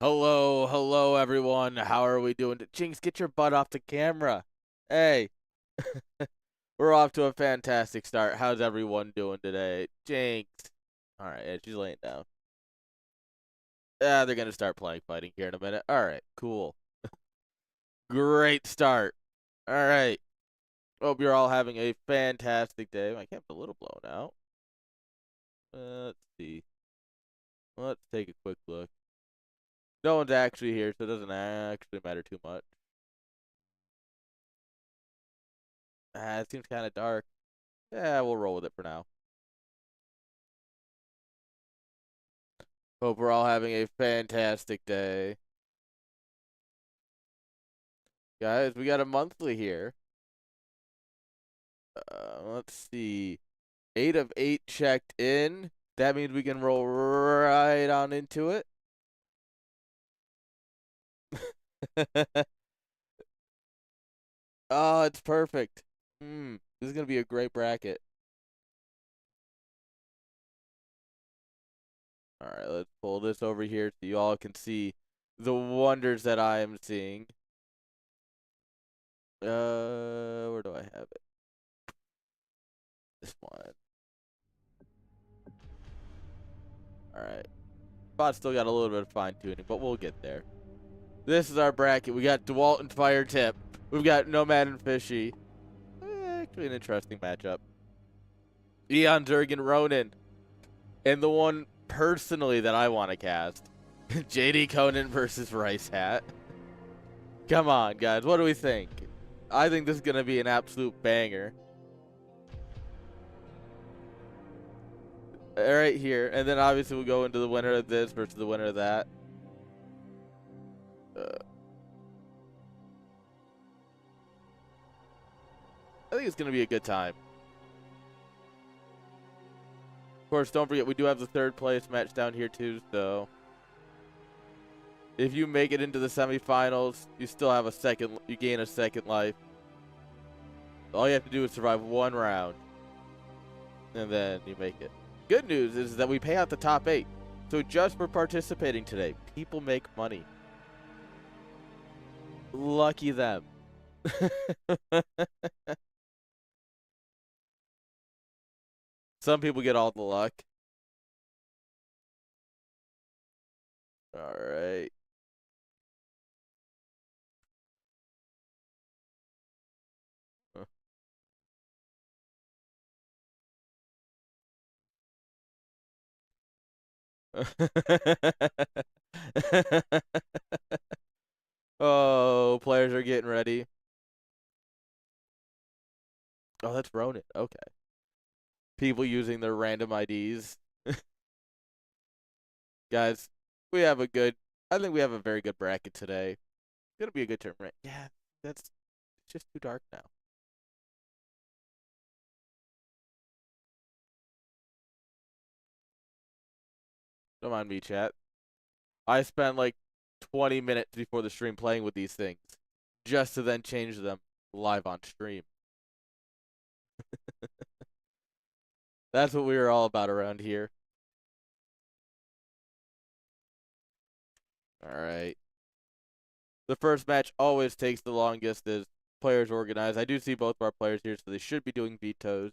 Hello everyone. How are we doing? Jinx, get your butt off the camera. Hey, we're off to a fantastic start. How's everyone doing today? Jinx. All right, yeah, she's laying down. They're gonna start playing fighting here in a minute. All right, cool. Great start. All right. Hope you're all having a fantastic day. My camp's a little blown out. Let's see. Let's take a quick look. No one's actually here, so it doesn't actually matter too much. It seems kind of dark. Yeah, we'll roll with it for now. Hope we're all having a fantastic day. Guys, we got a monthly here. Let's see. 8 of 8 checked in. That means we can roll right on into it. Oh, it's perfect. This is going to be a great bracket. All right, let's pull this over here so you all can see the wonders that I am seeing. Where do I have it? This one. All right. Bot still got a little bit of fine tuning, but we'll get there. This is our bracket. We got DeWalt and Fire Tip. We've got Nomad and Fishy. Actually, an interesting matchup. Eon, Durgan, Ronan. And the one personally that I want to cast. JD Conan versus Rice Hat. Come on, guys. What do we think? I think this is going to be an absolute banger. Right here. And then obviously we'll go into the winner of this versus the winner of that. I think it's going to be a good time. Of course, don't forget, we do have the third place match down here too, so if you make it into the semifinals, you still have you gain a second life. All you have to do is survive one round, and then you make it. Good news is that we pay out the top 8. So just for participating today, people make money. Lucky them. Some people get all the luck. All right. Oh, players are getting ready. Oh, that's Ronan. Okay. People using their random IDs. Guys, I think we have a very good bracket today. It's going to be a good tournament. Yeah, it's just too dark now. Don't mind me, chat. I spent like 20 minutes before the stream playing with these things just to then change them live on stream. That's what we were all about around here. All right. The first match always takes the longest as players organize. I do see both of our players here, so they should be doing vetoes.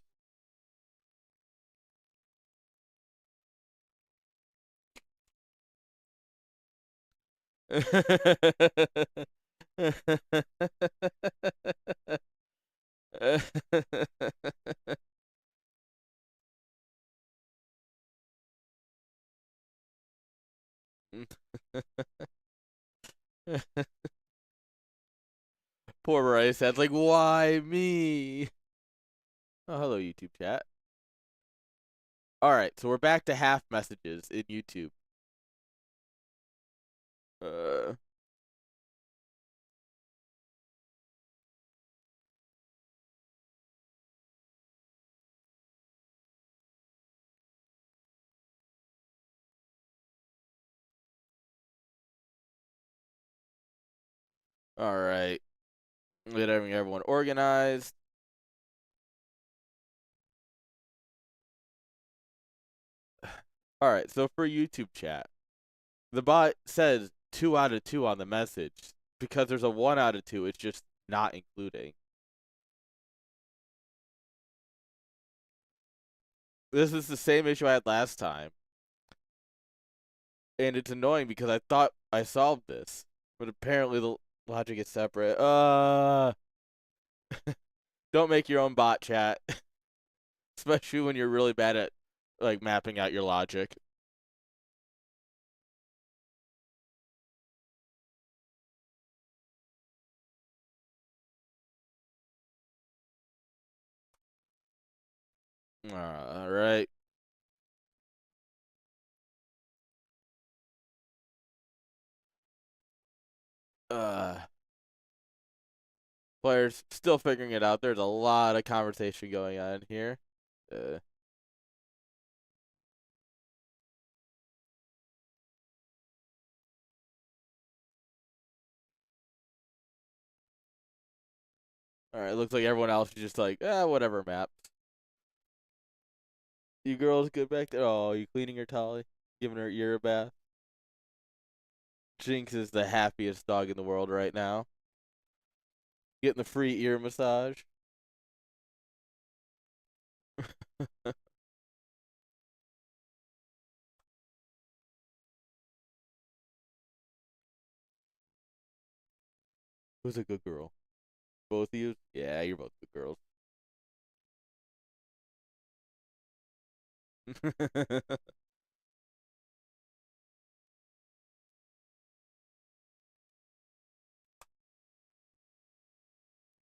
Poor Rice Hat's like, why me? Oh, hello, YouTube chat. All right, so we're back to half messages in YouTube. All right. Getting everyone organized. All right, so for YouTube chat, the bot says 2 out of 2 on the message. Because there's a 1 out of 2, it's just not including. This is the same issue I had last time. And it's annoying because I thought I solved this. But apparently the logic is separate. Don't make your own bot chat. Especially when you're really bad at like mapping out your logic. All right. Uh, Players still figuring it out. There's a lot of conversation going on here. Uh, all right. Looks like everyone else is just like, whatever, map. You girls good back there? Oh, you cleaning her Tolly? Giving her ear a bath? Jinx is the happiest dog in the world right now. Getting the free ear massage. Who's a good girl? Both of you? Yeah, you're both good girls.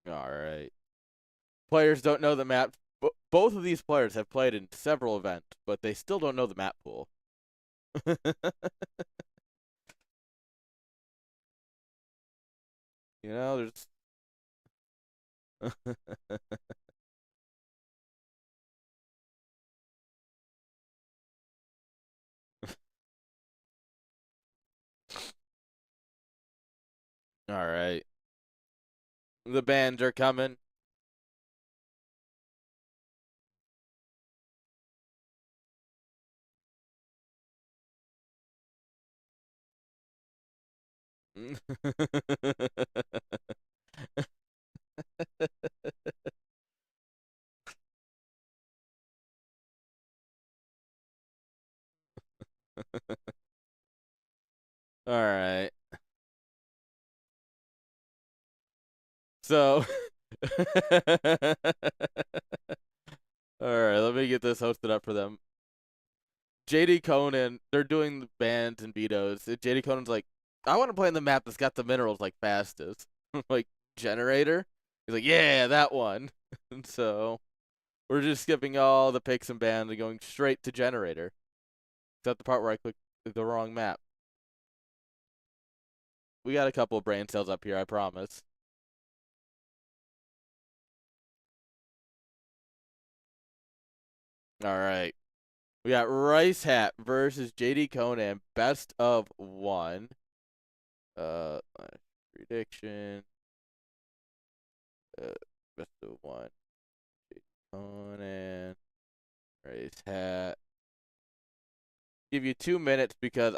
All right. Players don't know the map. Both of these players have played in several events, but they still don't know the map pool. You know, there's. All right. The bands are coming. All right. So. All right, let me get this hosted up for them. JD Conan, they're doing the bands and vetoes. JD Conan's like, I want to play on the map that's got the minerals like fastest. Like, generator? He's like, yeah, that one. And so we're just skipping all the picks and bands and going straight to generator. Except the part where I clicked the wrong map. We got a couple of brain cells up here, I promise. All right. We got Rice Hat versus JD Conan, best of 1. Prediction. Best of 1. JD Conan, Rice Hat. Give you 2 minutes because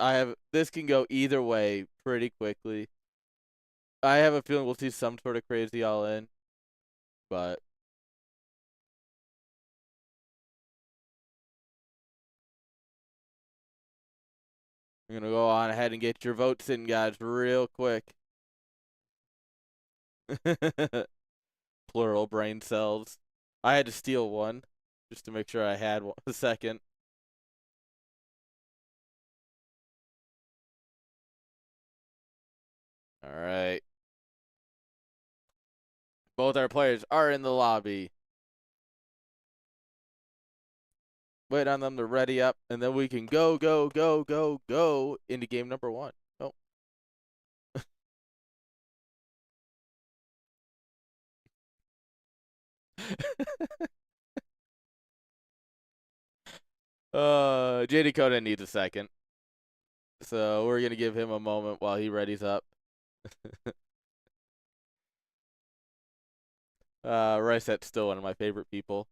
this can go either way pretty quickly. I have a feeling we'll see some sort of crazy all in, but I'm gonna go on ahead and get your votes in, guys, real quick. Plural brain cells. I had to steal one just to make sure I had one, a second. All right. Both our players are in the lobby. Wait on them to ready up, and then we can go into game number 1. Oh. JD Conan needs a second. So we're gonna give him a moment while he readies up. Riceet's still one of my favorite people.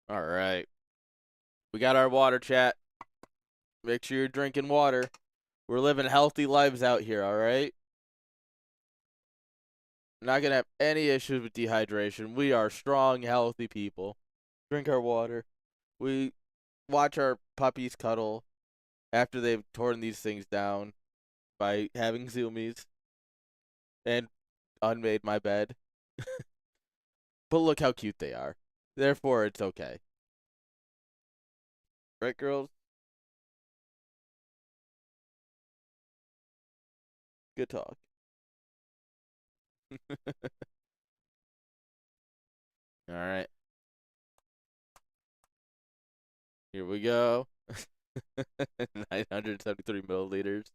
All right. We got our water chat. Make sure you're drinking water. We're living healthy lives out here, all right? Not going to have any issues with dehydration. We are strong, healthy people. Drink our water. We watch our puppies cuddle after they've torn these things down by having zoomies and unmade my bed. But look how cute they are. Therefore, it's okay. Right, girls? Good talk. All right. Here we go. 973 milliliters.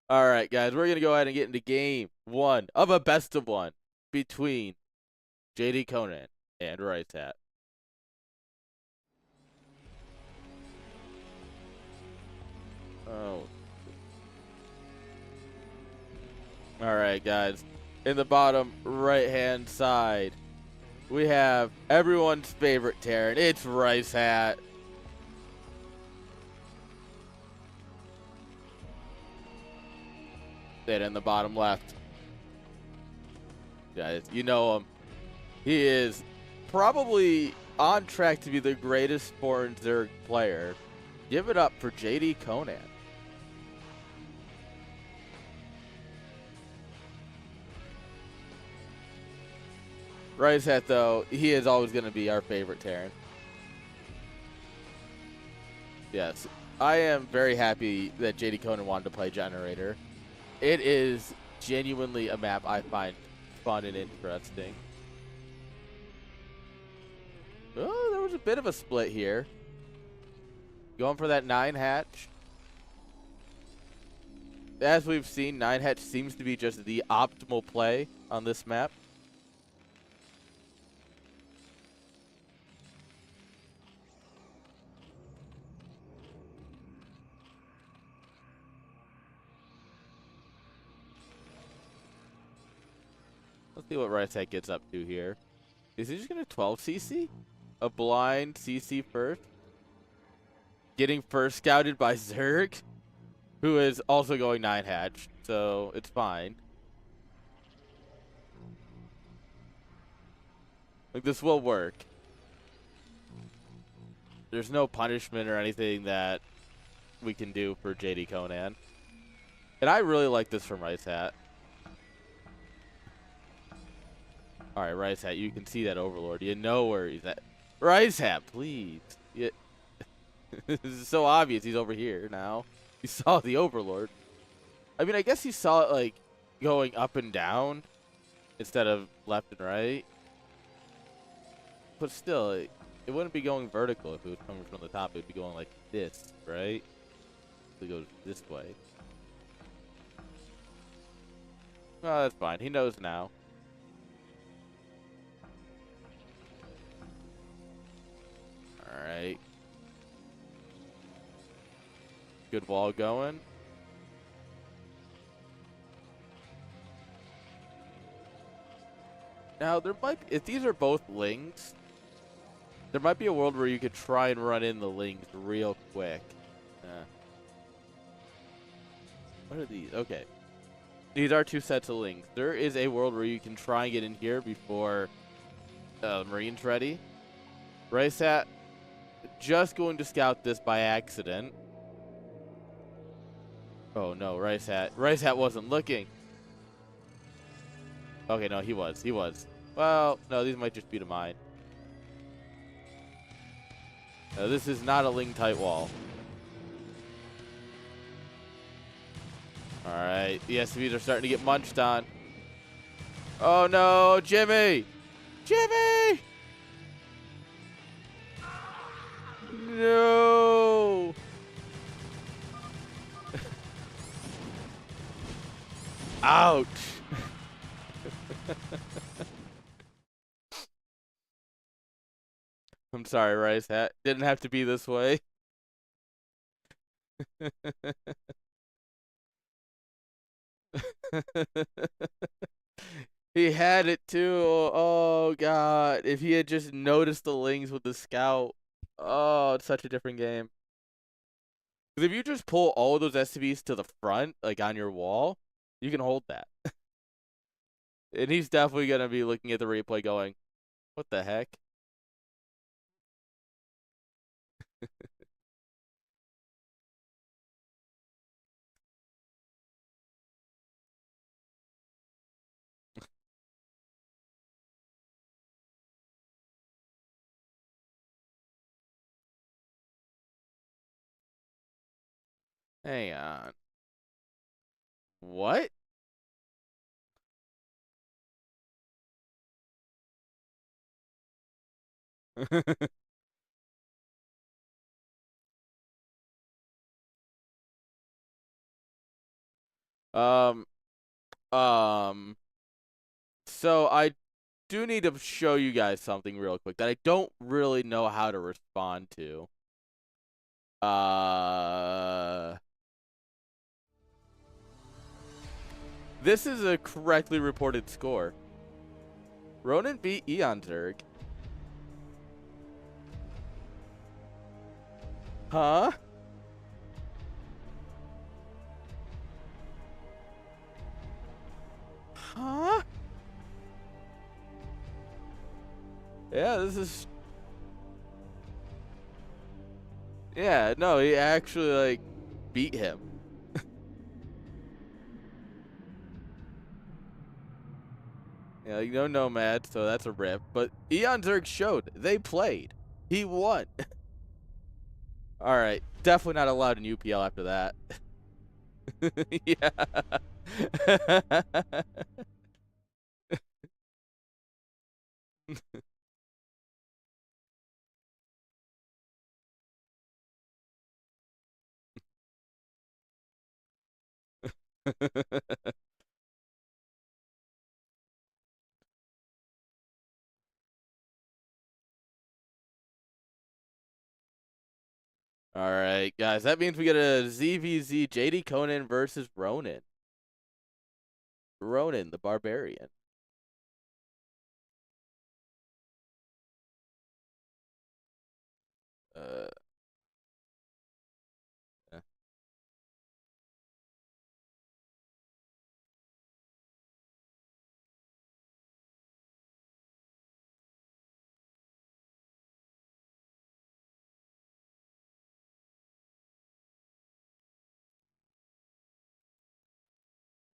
All right, guys. We're going to go ahead and get into game one of a best of one between JD Conan and Rice Hat. Oh. All right, guys. In the bottom right-hand side, we have everyone's favorite Terran. It's Rice Hat. Then in the bottom left, guys, you know him. He is probably on track to be the greatest foreign Zerg player. Give it up for JD Conan. Rice Hat, though, he is always going to be our favorite Terran. Yes, I am very happy that JD Conan wanted to play Generator. It is genuinely a map I find fun and interesting. Oh, there was a bit of a split here. Going for that 9 hatch. As we've seen, 9 hatch seems to be just the optimal play on this map. Let's see what Rice Hat gets up to here. Is he just going to 12 CC? A blind CC first? Getting first scouted by Zerg, who is also going 9 hatch, so it's fine. Like, this will work. There's no punishment or anything that we can do for JD Conan. And I really like this from Rice Hat. All right, Rice Hat, you can see that Overlord. You know where he's at. Rice Hat, please. Yeah. This is so obvious he's over here now. He saw the Overlord. I mean, I guess he saw it, like, going up and down instead of left and right. But still, it wouldn't be going vertical if it was coming from the top. It would be going like this, right? It goes this way. Oh, that's fine. He knows now. Alright. Good wall going. Now, there might be, if these are both Lings, there might be a world where you could try and run in the Lings real quick. What are these? Okay. These are 2 sets of Lings. There is a world where you can try and get in here before Marine's ready. Rice Hat just going to scout this by accident. Oh no, Rice Hat. Rice Hat wasn't looking. Okay, no, he was. He was. Well, no, these might just be to mine. No, this is not a Ling tight wall. Alright, the SCVs are starting to get munched on. Oh no, Jimmy! Jimmy! No! Ouch! I'm sorry, Rice Hat. Didn't have to be this way. He had it too. Oh god. If he had just noticed the lings with the scout. Oh, it's such a different game. Because if you just pull all of those SCVs to the front, like on your wall, you can hold that. And he's definitely gonna be looking at the replay going, what the heck? Hang on. What? um um so I do need to show you guys something real quick that I don't really know how to respond to. Uh This is a correctly reported score. Ronan beat Eon Zerg. Huh? Huh? Yeah, this is... Yeah, no, he actually, like, beat him. Yeah, like, no Nomad, so that's a rip. But Eon Zerg showed. They played. He won. Alright, definitely not allowed in UPL after that. Yeah. Alright, guys, that means we get a ZVZ JD Conan versus Ronan. Ronan, the Barbarian. Uh, eh,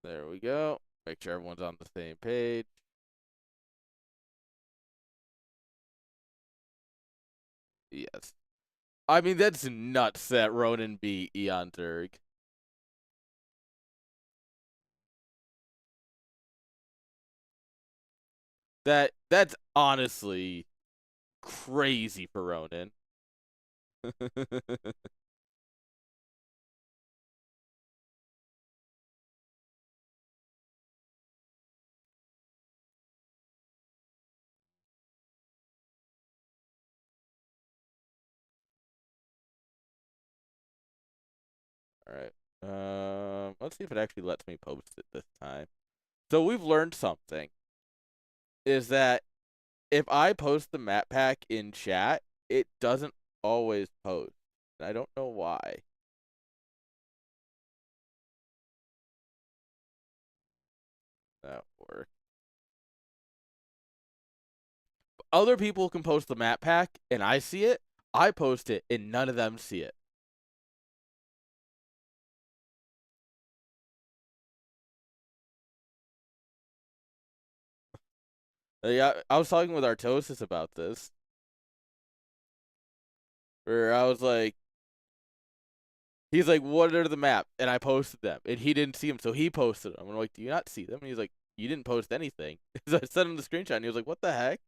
there we go. Make sure everyone's on the same page. Yes. I mean, that's nuts that Ronan beat Eon Zerg. That's honestly crazy for Ronan. All right. Let's see if it actually lets me post it this time. So we've learned something. Is that if I post the map pack in chat, it doesn't always post. And I don't know why. That works. Other people can post the map pack and I see it. I post it and none of them see it. Yeah, I was talking with Artosis about this. Where I was like, he's like, what are the map? And I posted them. And he didn't see them, so he posted them. I'm like, do you not see them? And he's like, you didn't post anything. So I sent him the screenshot and he was like, what the heck?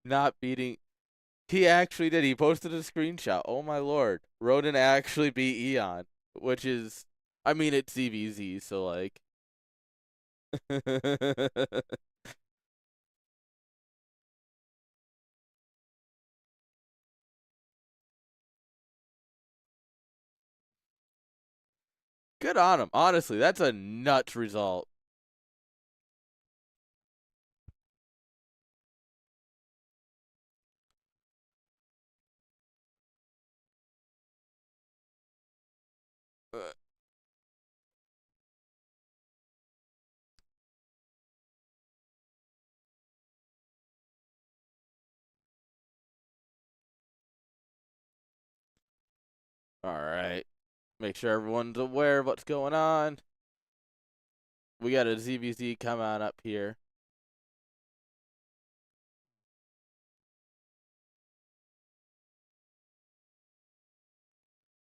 Not beating. He actually did. He posted a screenshot. Oh my lord. Ronan actually beat Eon. Which is, I mean, it's CVZ, so like. Good on him. Honestly, that's a nuts result. All right. Make sure everyone's aware of what's going on. We got a ZVZ come on up here.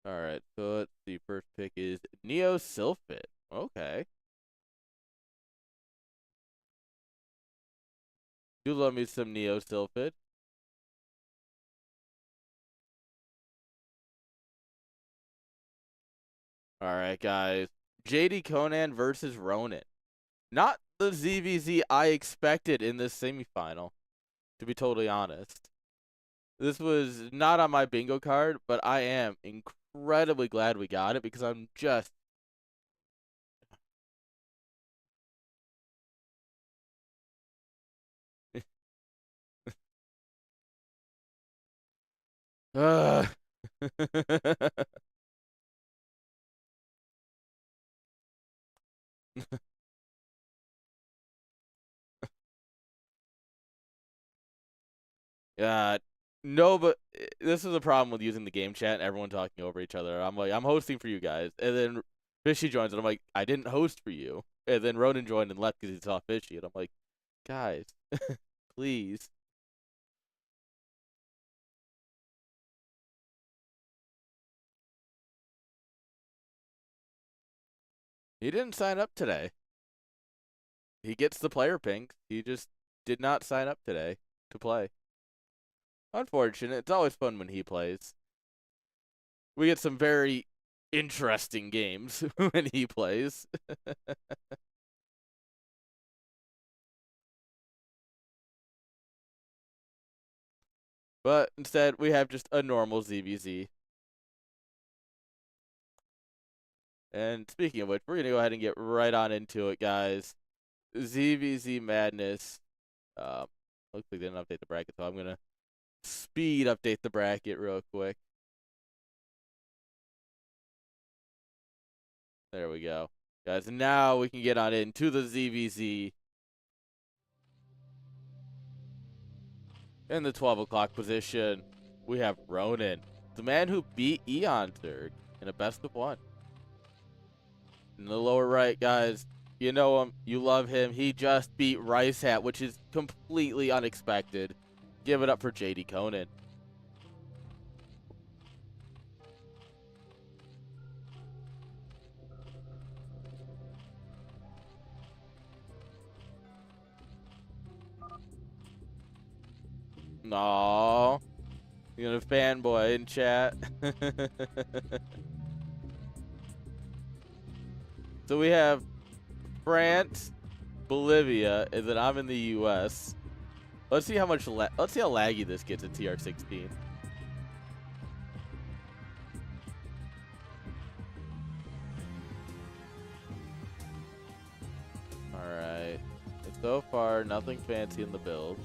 All right. So let's see. First pick is Neo Sylphid. Okay. Do love me some Neo Sylphid. All right, guys. JD Conan versus Ronin. Not the ZVZ I expected in this semifinal, to be totally honest. This was not on my bingo card, but I am incredibly glad we got it because I'm just. Yeah, no, but this is a problem with using the game chat and everyone talking over each other. I'm like, I'm hosting for you guys, and then Fishy joins, and I'm like, I didn't host for you. And then Ronan joined and left because he saw Fishy, and I'm like, guys, please. He didn't sign up today. He gets the player pink. He just did not sign up today to play. Unfortunate. It's always fun when he plays. We get some very interesting games when he plays. But instead, we have just a normal ZVZ. And speaking of which, we're going to go ahead and get right on into it, guys. ZVZ Madness. Looks like they didn't update the bracket, so I'm going to speed update the bracket real quick. There we go. Guys, now we can get on into the ZVZ. In the 12 o'clock position, we have Ronan, the man who beat Eonzerg in a best of one. In the lower right, guys, you know him, you love him. He just beat Rice Hat, which is completely unexpected. Give it up for JD Conan. No, you're gonna fanboy in chat. So we have France, Bolivia, and then I'm in the U.S. Let's see how much. Let's see how laggy this gets in TR16. All right. So far, nothing fancy in the build.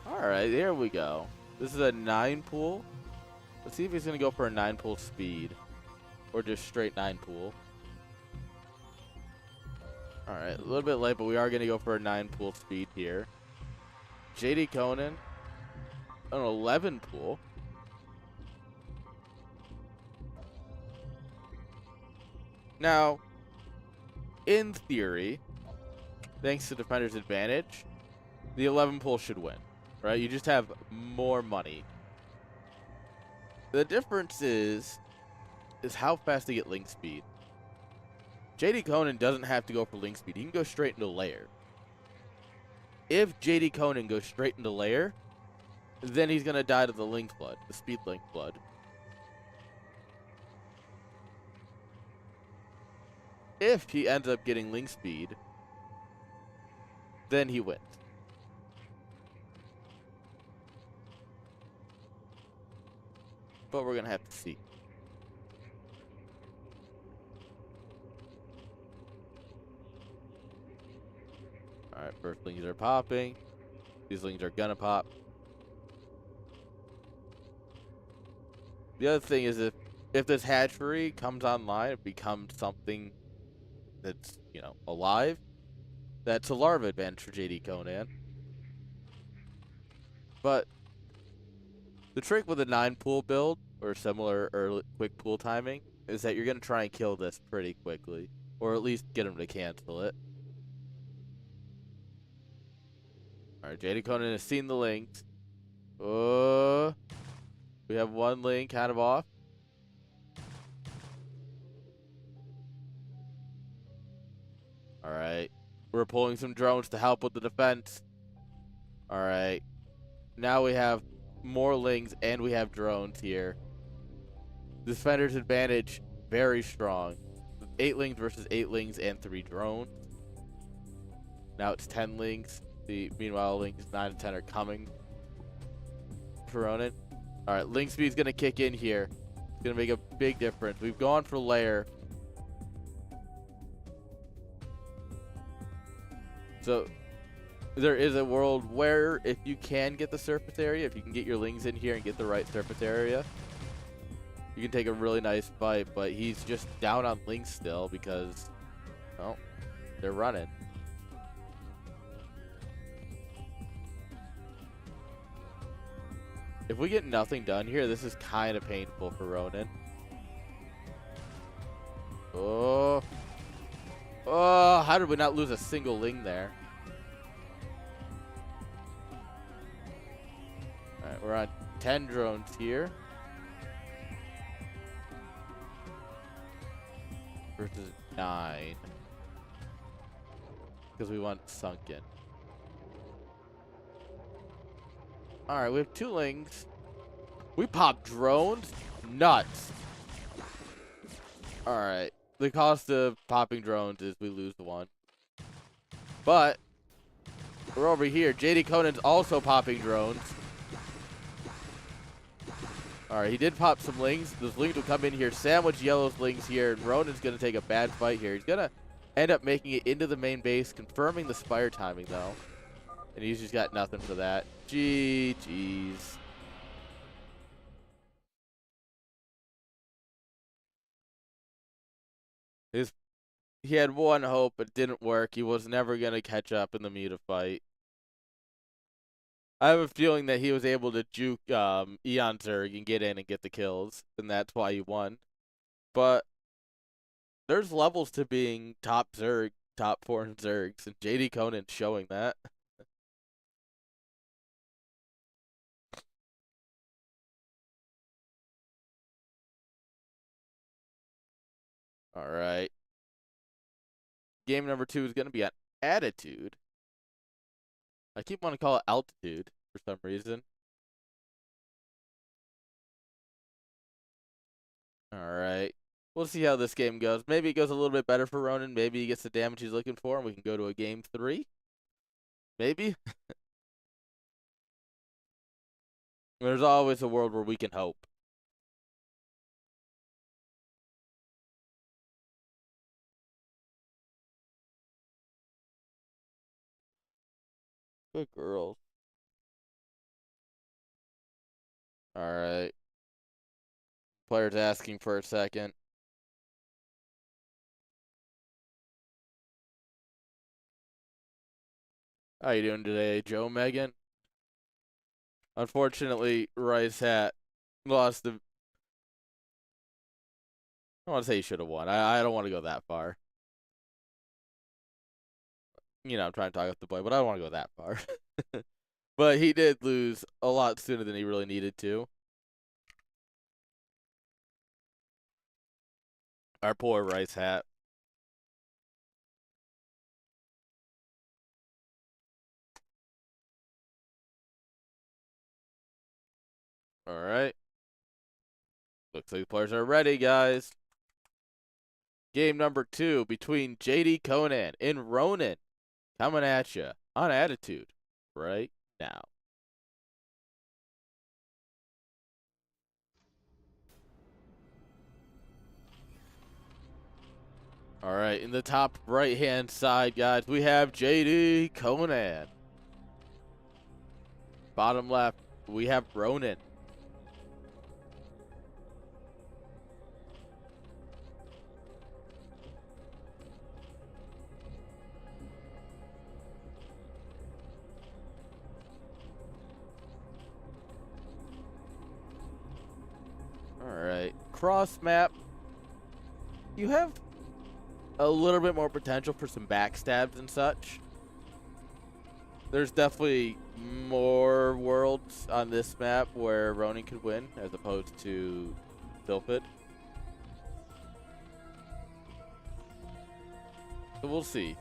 All right, there we go. This is a 9 pool. Let's see if he's gonna go for a 9 pool speed, or just straight 9 pool. All right, a little bit late, but we are gonna go for a 9 pool speed here. JD Conan, an 11 pool. Now, in theory, thanks to Defender's Advantage, the 11 pool should win, right? You just have more money. The difference is how fast they get link speed. JD Conan doesn't have to go for link speed. He can go straight into layer. If JD Conan goes straight into layer, then he's going to die to the link flood, the speed link flood. If he ends up getting link speed, then he wins. but we're gonna have to see. Alright, first lings are popping. These lings are gonna pop. The other thing is if this hatchery comes online, it becomes something that's, you know, alive. That's a larva advantage for JD Conan. But the trick with a 9 pool build or similar early quick pool timing is that you're gonna try and kill this pretty quickly, or at least get him to cancel it. All right, JD Conan has seen the links. Oh, we have one link kind of off. All right, we're pulling some drones to help with the defense. All right, now we have more lings and we have drones here. The defender's advantage very strong. 8 lings versus 8 lings and 3 drones. Now it's 10 lings. Meanwhile, lings 9 and 10 are coming for Ronin. All right, link speed's gonna kick in here. It's gonna make a big difference. We've gone for lair. So there is a world where if you can get the surface area, if you can get your lings in here and get the right surface area, you can take a really nice fight. But he's just down on lings still because, well, they're running. If we get nothing done here, this is kind of painful for Ronin. Oh. Oh, how did we not lose a single ling there? Alright, we're on 10 drones here. Versus 9. Because we want sunken. Alright, we have 2 lings. We pop drones? Nuts. Alright. The cost of popping drones is we lose 1. But we're over here. JD Conan's also popping drones. Alright, he did pop some lings. Those lings will come in here, sandwich Yellow's lings here, and Ronin's going to take a bad fight here. He's going to end up making it into the main base, confirming the Spire timing, though. And he's just got nothing for that. GG's. He had one hope, but didn't work. He was never going to catch up in the Muta fight. I have a feeling that he was able to juke Eon Zerg and get in and get the kills, and that's why he won. But there's levels to being top Zerg, top foreign Zergs, and JD Conan's showing that. All right. Game number 2 is going to be on Attitude. I keep wanting to call it Altitude for some reason. All right. We'll see how this game goes. Maybe it goes a little bit better for Ronin. Maybe he gets the damage he's looking for, and we can go to a game 3. Maybe. There's always a world where we can hope. Good girls. All right. Player's asking for a second. How you doing today, Joe Megan? Unfortunately, Rice Hat lost the... I want to say he should have won. I don't want to go that far. You know, I'm trying to talk up the boy, but I don't want to go that far. But he did lose a lot sooner than he really needed to. Our poor Rice Hat. All right. Looks like the players are ready, guys. Game number 2 between JD Conan and Ronin. Coming at you on Attitude right now. All right, in the top right-hand side, guys, we have JD Conan. Bottom left, we have Ronan. All right, cross map. You have a little bit more potential for some backstabs and such. There's definitely more worlds on this map where Ronan could win as opposed to Silphid. So we'll see.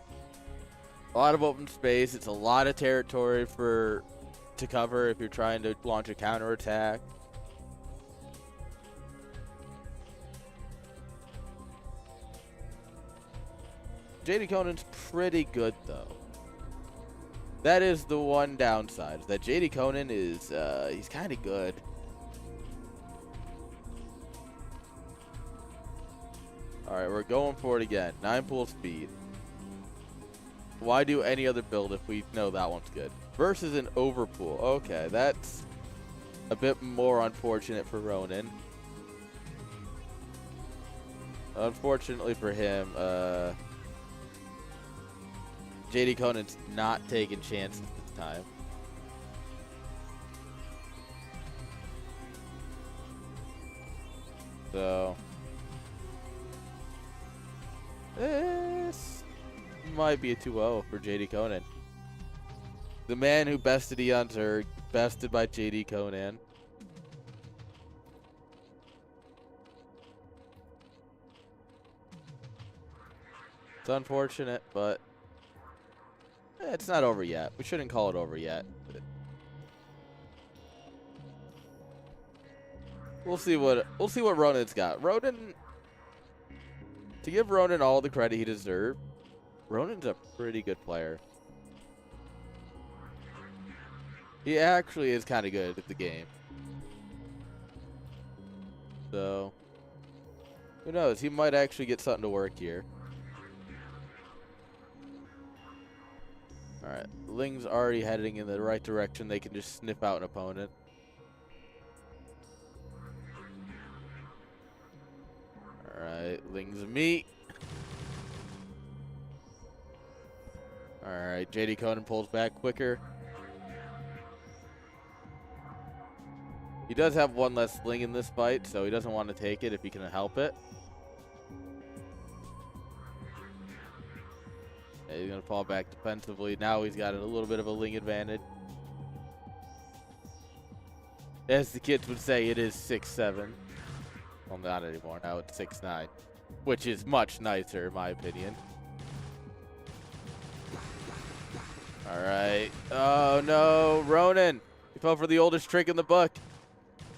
A lot of open space. It's a lot of territory to cover if you're trying to launch a counterattack. JD Conan's pretty good though. That is the one downside. That JD Conan is he's kind of good. All right, we're going for it again. 9 pool speed. Why do any other build if we know that one's good? Versus an overpool. Okay, that's a bit more unfortunate for Ronan. Unfortunately for him, JD Conan's not taking chances this time. So this might be a 2-0 for JD Conan. The man who bested Eon Zerg, bested by JD Conan. It's unfortunate, but it's not over yet. We shouldn't call it over yet. We'll see what Ronan's got. Ronan, to give Ronan all the credit he deserves, Ronan's a pretty good player. He actually is kind of good at the game. So, who knows? He might actually get something to work here. Alright, Ling's already heading in the right direction. They can just sniff out an opponent. Alright, Ling's meat. Alright, JD Conan pulls back quicker. He does have one less Ling in this fight, so he doesn't want to take it if he can help it. Yeah, he's going to fall back defensively. Now he's got a little bit of a Ling advantage. As the kids would say, it is 6-7. Well, not anymore. Now it's 6-9, which is much nicer in my opinion. All right. Oh, no. Ronan. He fell for the oldest trick in the book.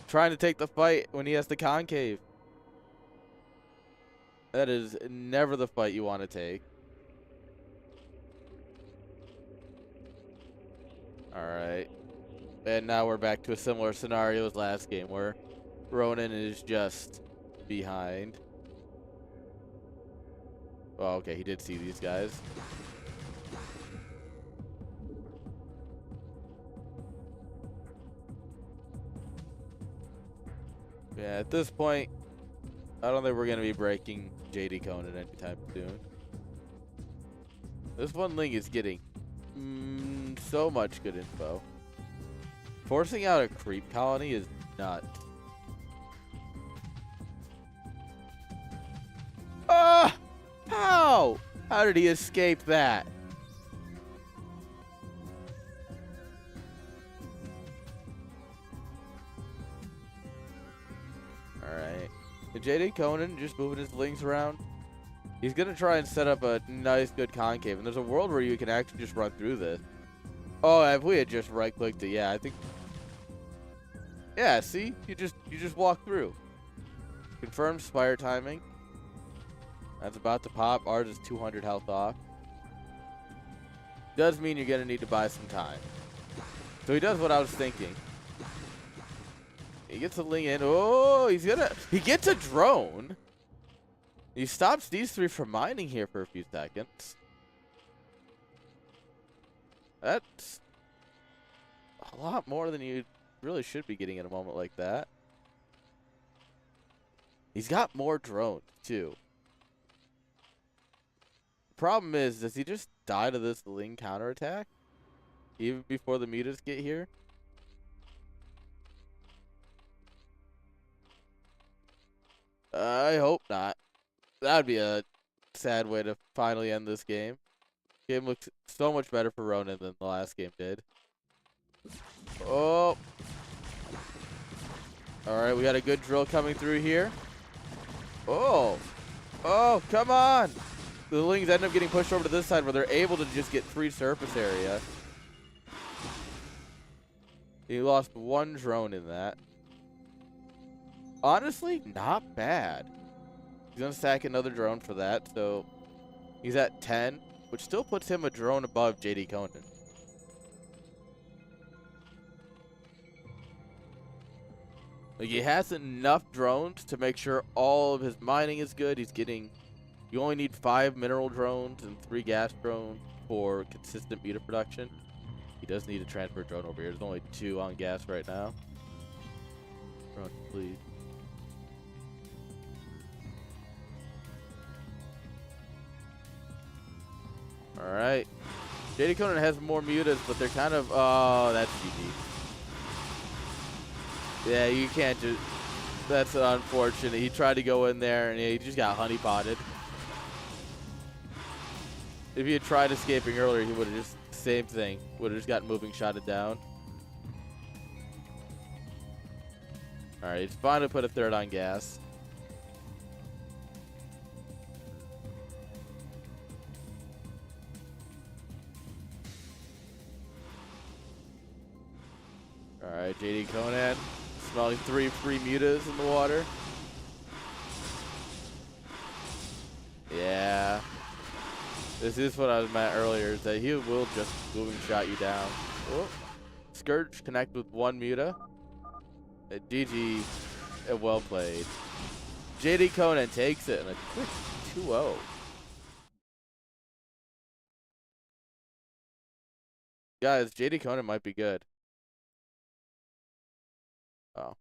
Trying to take the fight when he has the concave. That is never the fight you want to take. All right. And now we're back to a similar scenario as last game where Ronan is just behind. Oh, okay. He did see these guys. Yeah, at this point, I don't think we're going to be breaking JD Conan anytime soon. This one Ling is getting so much good info. Forcing out a creep colony is nuts. How? How did he escape that? Alright. JD Conan just moving his Lings around. He's going to try and set up a nice, good concave. And there's a world where you can actually just run through this. Oh, if we had just right-clicked it, yeah, I think... Yeah, see? You just walk through. Confirmed Spire timing. That's about to pop. Ours is 200 health off. Does mean you're going to need to buy some time. So he does what I was thinking. He gets a Ling in. Oh, he gets a drone. He stops these three from mining here for a few seconds. That's a lot more than you really should be getting in a moment like that. He's got more drones, too. The problem is, does he just die to this Ling counterattack? Even before the mutas get here? I hope not. That would be a sad way to finally end this game. Game looks so much better for Ronin than the last game did. Oh. Alright, we got a good drill coming through here. Oh. Oh, come on. The Lings end up getting pushed over to this side where they're able to just get free surface area. He lost one drone in that. Honestly, not bad. He's going to stack another drone for that, so he's at 10, which still puts him a drone above JD Conan. Like, he has enough drones to make sure all of his mining is good. You only need 5 mineral drones and 3 gas drones for consistent meter production. He does need a transfer drone over here. There's only 2 on gas right now. Drone, please. Alright. JD Conan has more mutas, but they're kind of... Oh, that's GG. Yeah, you can't just... That's unfortunate. He tried to go in there, and he just got honeypotted. If he had tried escaping earlier, he would have just... Same thing. Would have just gotten moving, shot it down. Alright, he's finally put a third on gas. Alright, JD Conan smelling 3 free mutas in the water. Yeah. This is what I was meant earlier, is that he will just moving shot you down. Oh. Scourge connect with 1 muta. GG, well played. JD Conan takes it in a quick 2-0. Guys, JD Conan might be good. Oh.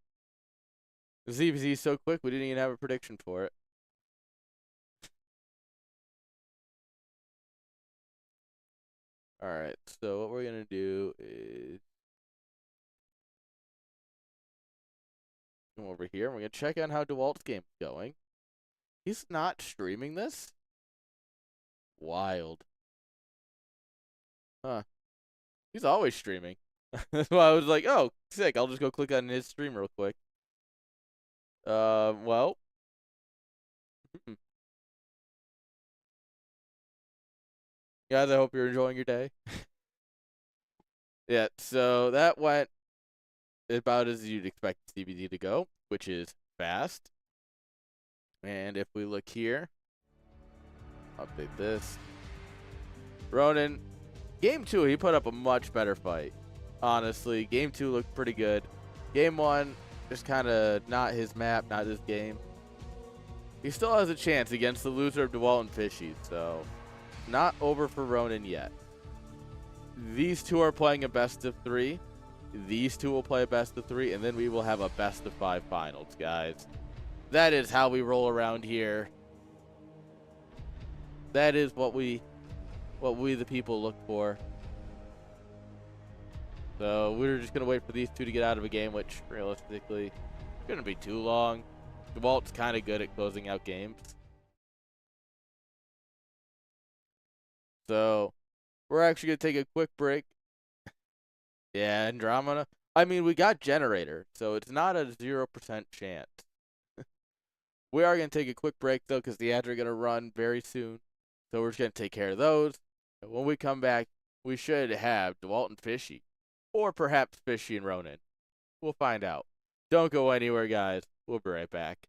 The ZBZ is so quick, we didn't even have a prediction for it. Alright, so what we're going to do is come over here, and we're going to check on how DeWalt's game is going. He's not streaming this? Wild. Huh. He's always streaming. That's why I was like, oh, sick, I'll just go click on his stream real quick. Well. Guys, I hope you're enjoying your day. Yeah, so that went about as you'd expect CBD to go, which is fast. And if we look here, update this. Ronin, game 2, he put up a much better fight. Honestly, game 2 looked pretty good. Game 1, just kind of not his map, not his game. He still has a chance against the loser of DeWalt and Fishy, so not over for Ronin yet. These two are playing a best of 3. These two will play a best of 3, and then we will have a best of 5 finals, guys. That is how we roll around here. That is what we the people look for. So we're just gonna wait for these two to get out of a game, which realistically shouldn't be too long. DeWalt's kind of good at closing out games. So we're actually gonna take a quick break. Yeah, Andromeda. I mean, we got Generator, so it's not a 0% chance. We are going to take a quick break, though, because the ads are going to run very soon. So we're just going to take care of those. And when we come back, we should have DeWalt and Fishy. Or perhaps Fishy and Ronin. We'll find out. Don't go anywhere, guys. We'll be right back.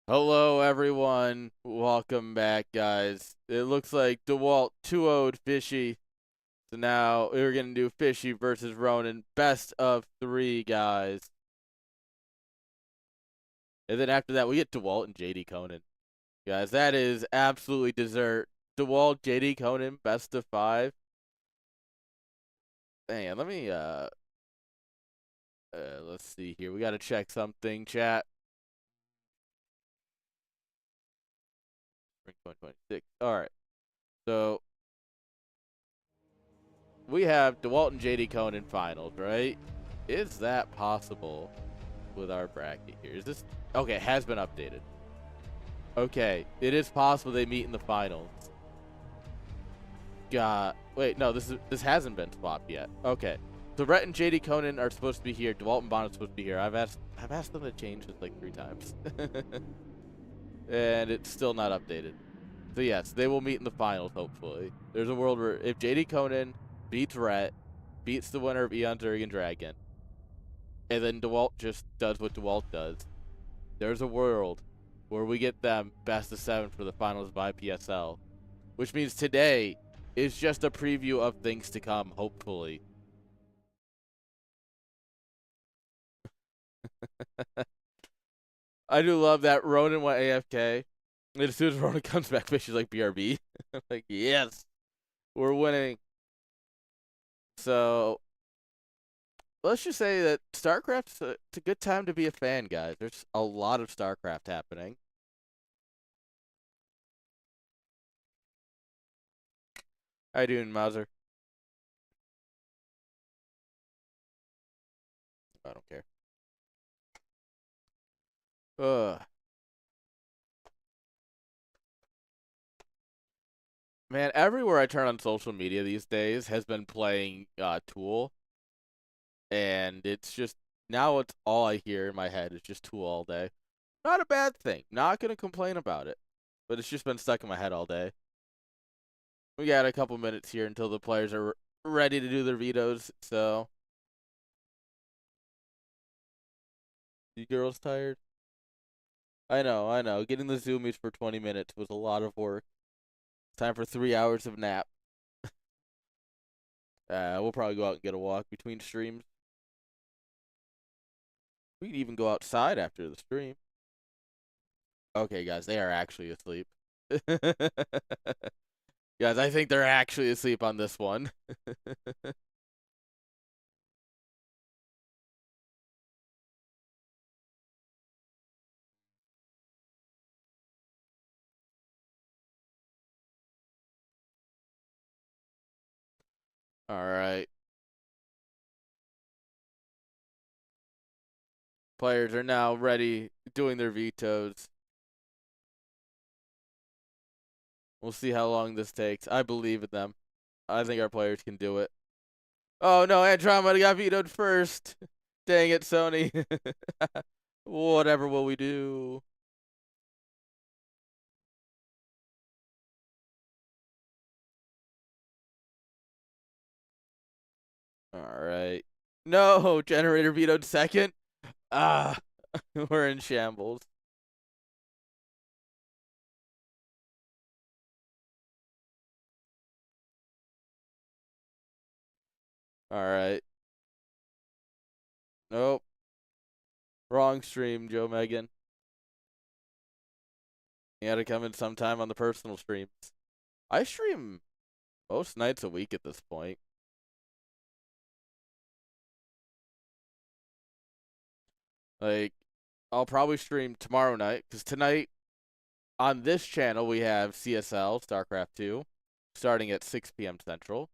Hello, everyone. Welcome back, guys. It looks like DeWalt 2-0'd Fishy. So now we're going to do Fishy versus Ronan. Best of 3, guys. And then after that, we get DeWalt and JD Conan. Guys, that is absolutely dessert. DeWalt, JD Conan, best of 5. Man, let me, let's see here. We got to check something, chat. Spring 2026. All right. So we have DeWalt and JD Conan finals, right? Is that possible with our bracket here? Is this okay? It has been updated. Okay, it is possible they meet in the finals. Wait, no, this hasn't been swapped yet. Okay, so Rhett and JD Conan are supposed to be here. DeWalt and Bond are supposed to be here. I've asked them to change this like 3 times, and it's still not updated. So yes, they will meet in the finals. Hopefully, there's a world where if JD Conan beats Rhett, beats the winner of Eon Zurigan Dragon, and then DeWalt just does what DeWalt does, there's a world where we get them best of 7 for the finals of IPSL, which means today is just a preview of things to come, hopefully. I do love that Ronan went AFK, and as soon as Ronan comes back, Fish is like BRB. I'm like, yes, we're winning. So let's just say that StarCraft's it's a good time to be a fan, guys. There's a lot of StarCraft happening. How you doing, Mauser? I don't care. Ugh. Man, everywhere I turn on social media these days has been playing Tool, and it's just now it's all I hear in my head is just Tool all day. Not a bad thing. Not gonna complain about it, but it's just been stuck in my head all day. We got a couple minutes here until the players are ready to do their vetoes. So, you girls tired? I know, I know. Getting the Zoomies for 20 minutes was a lot of work. Time for 3 hours of nap. We'll probably go out and get a walk between streams. We can even go outside after the stream. Okay, guys, they are actually asleep. Guys, I think they're actually asleep on this one. All right. Players are now ready, doing their vetoes. We'll see how long this takes. I believe in them. I think our players can do it. Oh no, Andromeda got vetoed first. Dang it, Sony. Whatever will we do? All right. No, generator vetoed second. Ah, we're in shambles. All right. Nope. Wrong stream, Joe Megan. You had to come in sometime on the personal streams. I stream most nights a week at this point. Like, I'll probably stream tomorrow night, because tonight on this channel we have CSL, StarCraft 2, starting at 6 p.m. Central.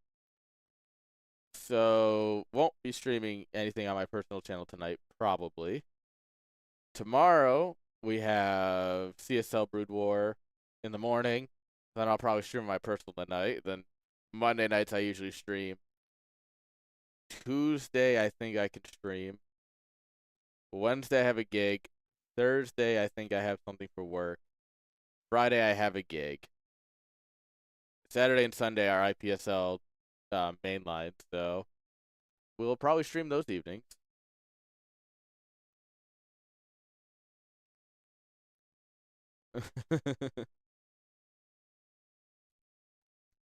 So, won't be streaming anything on my personal channel tonight, probably. Tomorrow, we have CSL Brood War in the morning. Then I'll probably stream my personal tonight. Then Monday nights, I usually stream. Tuesday, I think I can stream. Wednesday, I have a gig. Thursday, I think I have something for work. Friday, I have a gig. Saturday and Sunday are IPSL mainline, so we'll probably stream those evenings.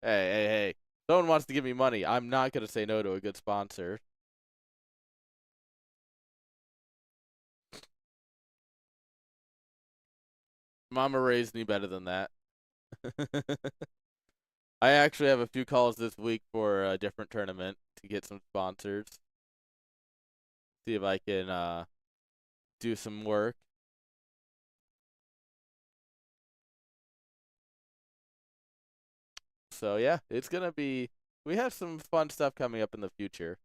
Hey. Someone wants to give me money. I'm not going to say no to a good sponsor. Mama raised me better than that. I actually have a few calls this week for a different tournament to get some sponsors. See if I can do some work. So yeah, it's going to be, we have some fun stuff coming up in the future.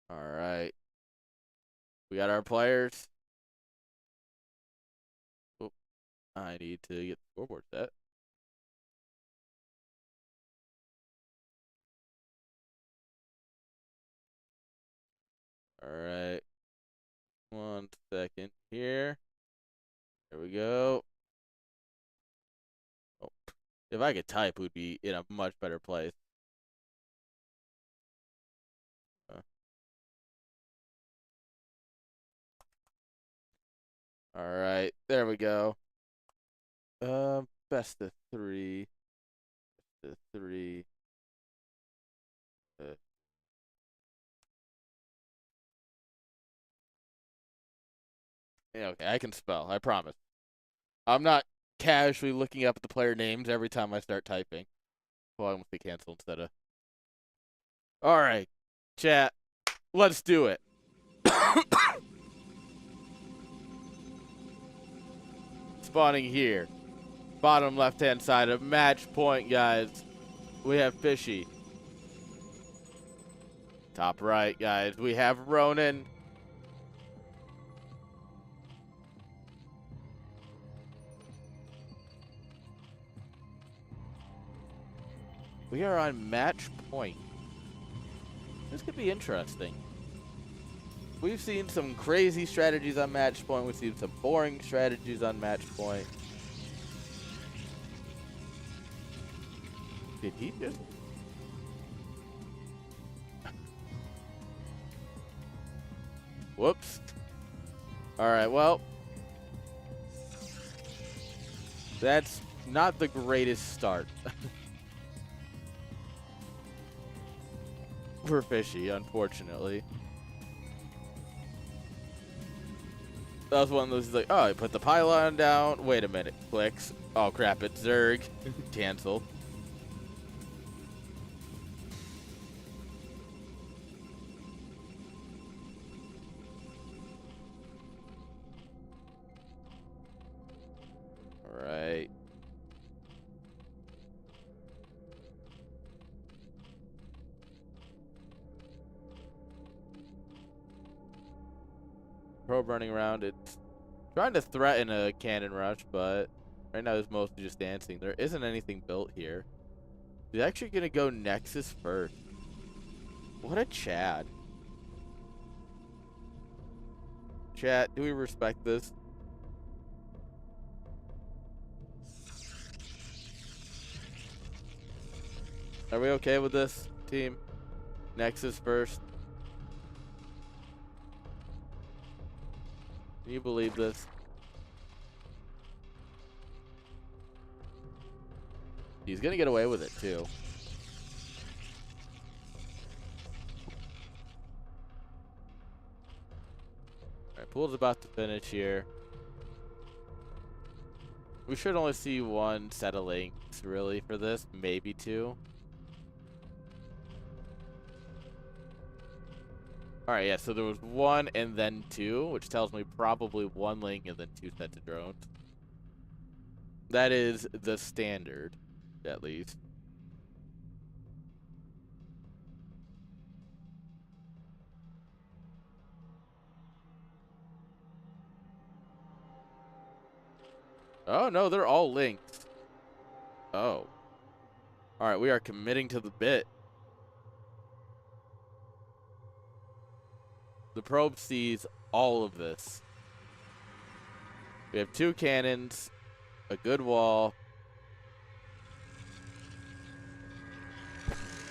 All right. We got our players. Oh, I need to get the scoreboard set. All right. 1 second here. There we go. Oh, if I could type, we'd be in a much better place. All right, there we go. Best of 3. Best of 3. Uh, yeah, okay, I can spell. I promise. I'm not casually looking up at the player names every time I start typing. Well, I almost say cancel instead of. All right, chat. Let's do it. Spawning here. Bottom left-hand side of match point, guys. We have Fishy. Top right, guys. We have Ronan. We are on match point. This could be interesting. We've seen some crazy strategies on match point. We've seen some boring strategies on match point. Did he just... Whoops. Alright, well. That's not the greatest start. For Fishy, unfortunately. That was one of those, like, oh, I put the pylon down. Wait a minute. Clicks. Oh, crap, it's Zerg. Cancel. Alright. Probe running around. It's trying to threaten a cannon rush, but right now it's mostly just dancing. There isn't anything built here. He's actually going to go Nexus first. What a Chad. Chat, do we respect this? Are we okay with this, team? Nexus first. Can you believe this? He's going to get away with it, too. Alright, pool's about to finish here. We should only see one set of links, really, for this. Maybe 2. Alright, yeah, so there was 1 and then 2, which tells me probably 1 link and then 2 sets of drones. That is the standard, at least. Oh, no, they're all linked. Oh. Alright, we are committing to the bit. The probe sees all of this. We have 2 cannons, a good wall.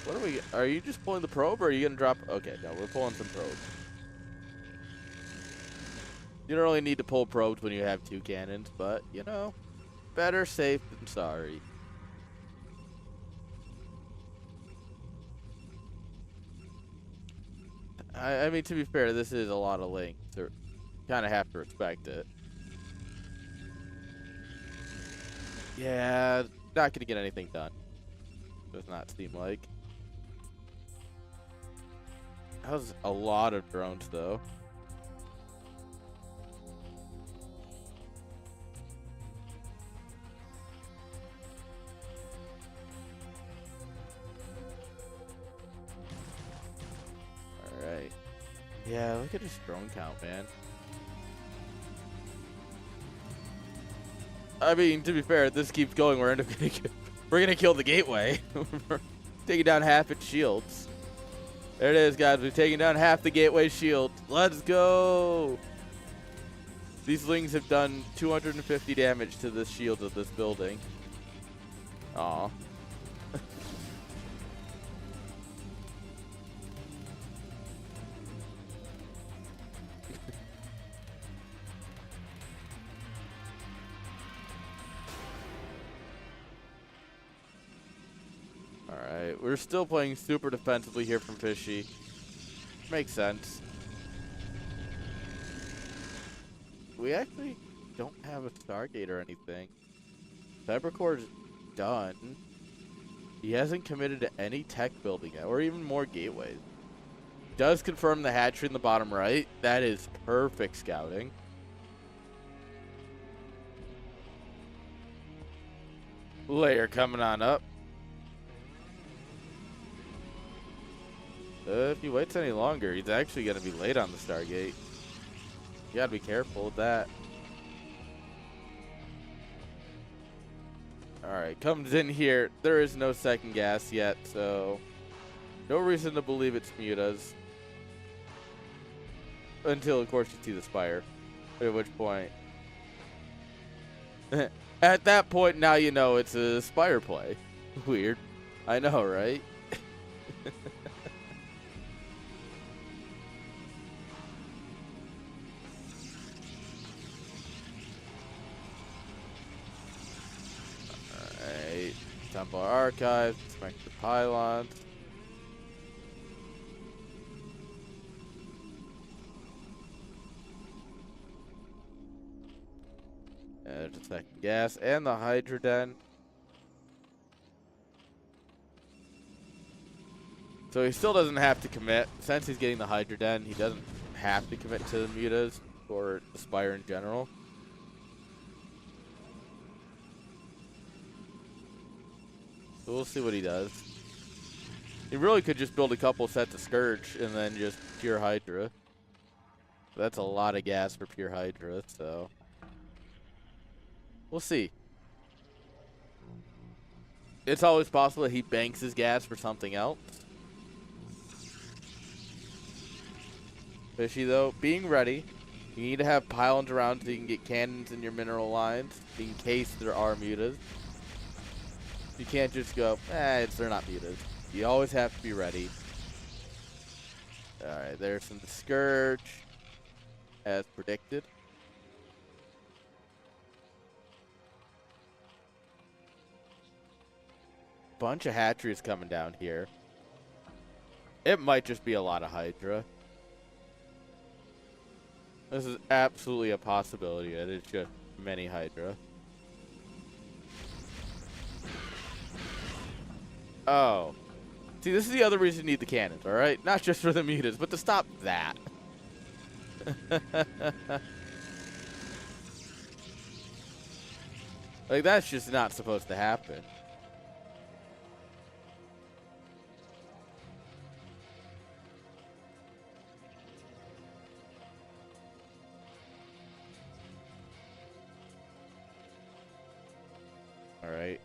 What are you just pulling the probe, or are you gonna drop? Okay, no, we're pulling some probes. You don't really need to pull probes when you have 2 cannons, but, you know, better safe than sorry. I mean, to be fair, this is a lot of length. So kind of have to respect it. Yeah, not gonna get anything done. Does not seem like. That was a lot of drones, though. Alright. Yeah, look at this drone count, man. I mean, to be fair, if this keeps going, we're gonna kill the gateway. We're taking down half its shields. There it is, guys. We've taken down half the gateway shield. Let's go! These lings have done 250 damage to the shield of this building. Aw. Alright, we're still playing super defensively here from Fishy. Makes sense. We actually don't have a Stargate or anything. Cybercore's done. He hasn't committed to any tech building yet, or even more gateways. Does confirm the hatchery in the bottom right. That is perfect scouting. Layer coming on up. If he waits any longer, he's actually going to be late on the Stargate. You got to be careful with that. Alright, comes in here. There is no second gas yet, so no reason to believe it's Mutas. Until, of course, you see the Spire. At which point... At that point, now you know it's a Spire play. Weird. I know, right? Alright. Temple Archives. Smack the pylons. There's a second gas and the Hydra Den. So he still doesn't have to commit. Since he's getting the Hydra Den, he doesn't have to commit to the Mutas or the Spire in general. So we'll see what he does. He really could just build a couple sets of Scourge and then just pure Hydra. That's a lot of gas for pure Hydra, so... We'll see. It's always possible that he banks his gas for something else. Fishy, though, being ready. You need to have pylons around so you can get cannons in your mineral lines in case there are mutas. You can't just go, they're not mutas. You always have to be ready. Alright, there's some Scourge, as predicted. Bunch of hatcheries coming down here. It might just be a lot of Hydra. This is absolutely a possibility that it's just many Hydra. Oh. See, this is the other reason you need the cannons, alright? Not just for the mutas, but to stop that. Like, that's just not supposed to happen. Alright.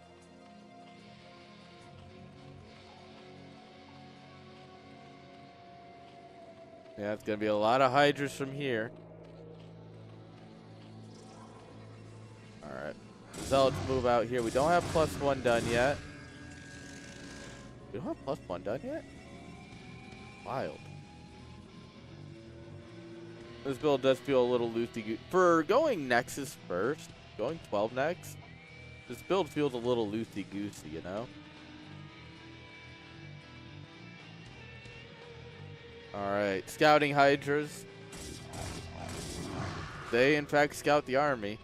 Yeah, it's going to be a lot of Hydras from here. Alright. So let's move out here. We don't have +1 done yet. We don't have +1 done yet? Wild. This build does feel a little loosey-goosey. For going Nexus first, going 12 next, this build feels a little loosey-goosey, you know? Alright, scouting Hydras. They, in fact, scout the army.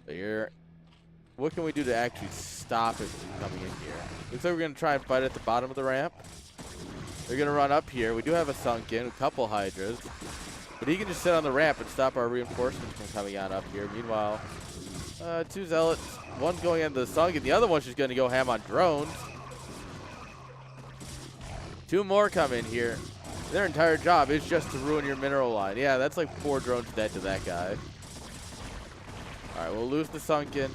Here. What can we do to actually stop it from coming in here? Looks like we're going to try and fight at the bottom of the ramp. They're going to run up here. We do have a Sunken, a couple Hydras. But he can just sit on the ramp and stop our reinforcements from coming on up here. Meanwhile, 2 Zealots. One's going into the Sunken. The other one's just going to go ham on drones. 2 more come in here. Their entire job is just to ruin your mineral line. Yeah, that's like 4 drones dead to that guy. Alright, we'll lose the Sunken.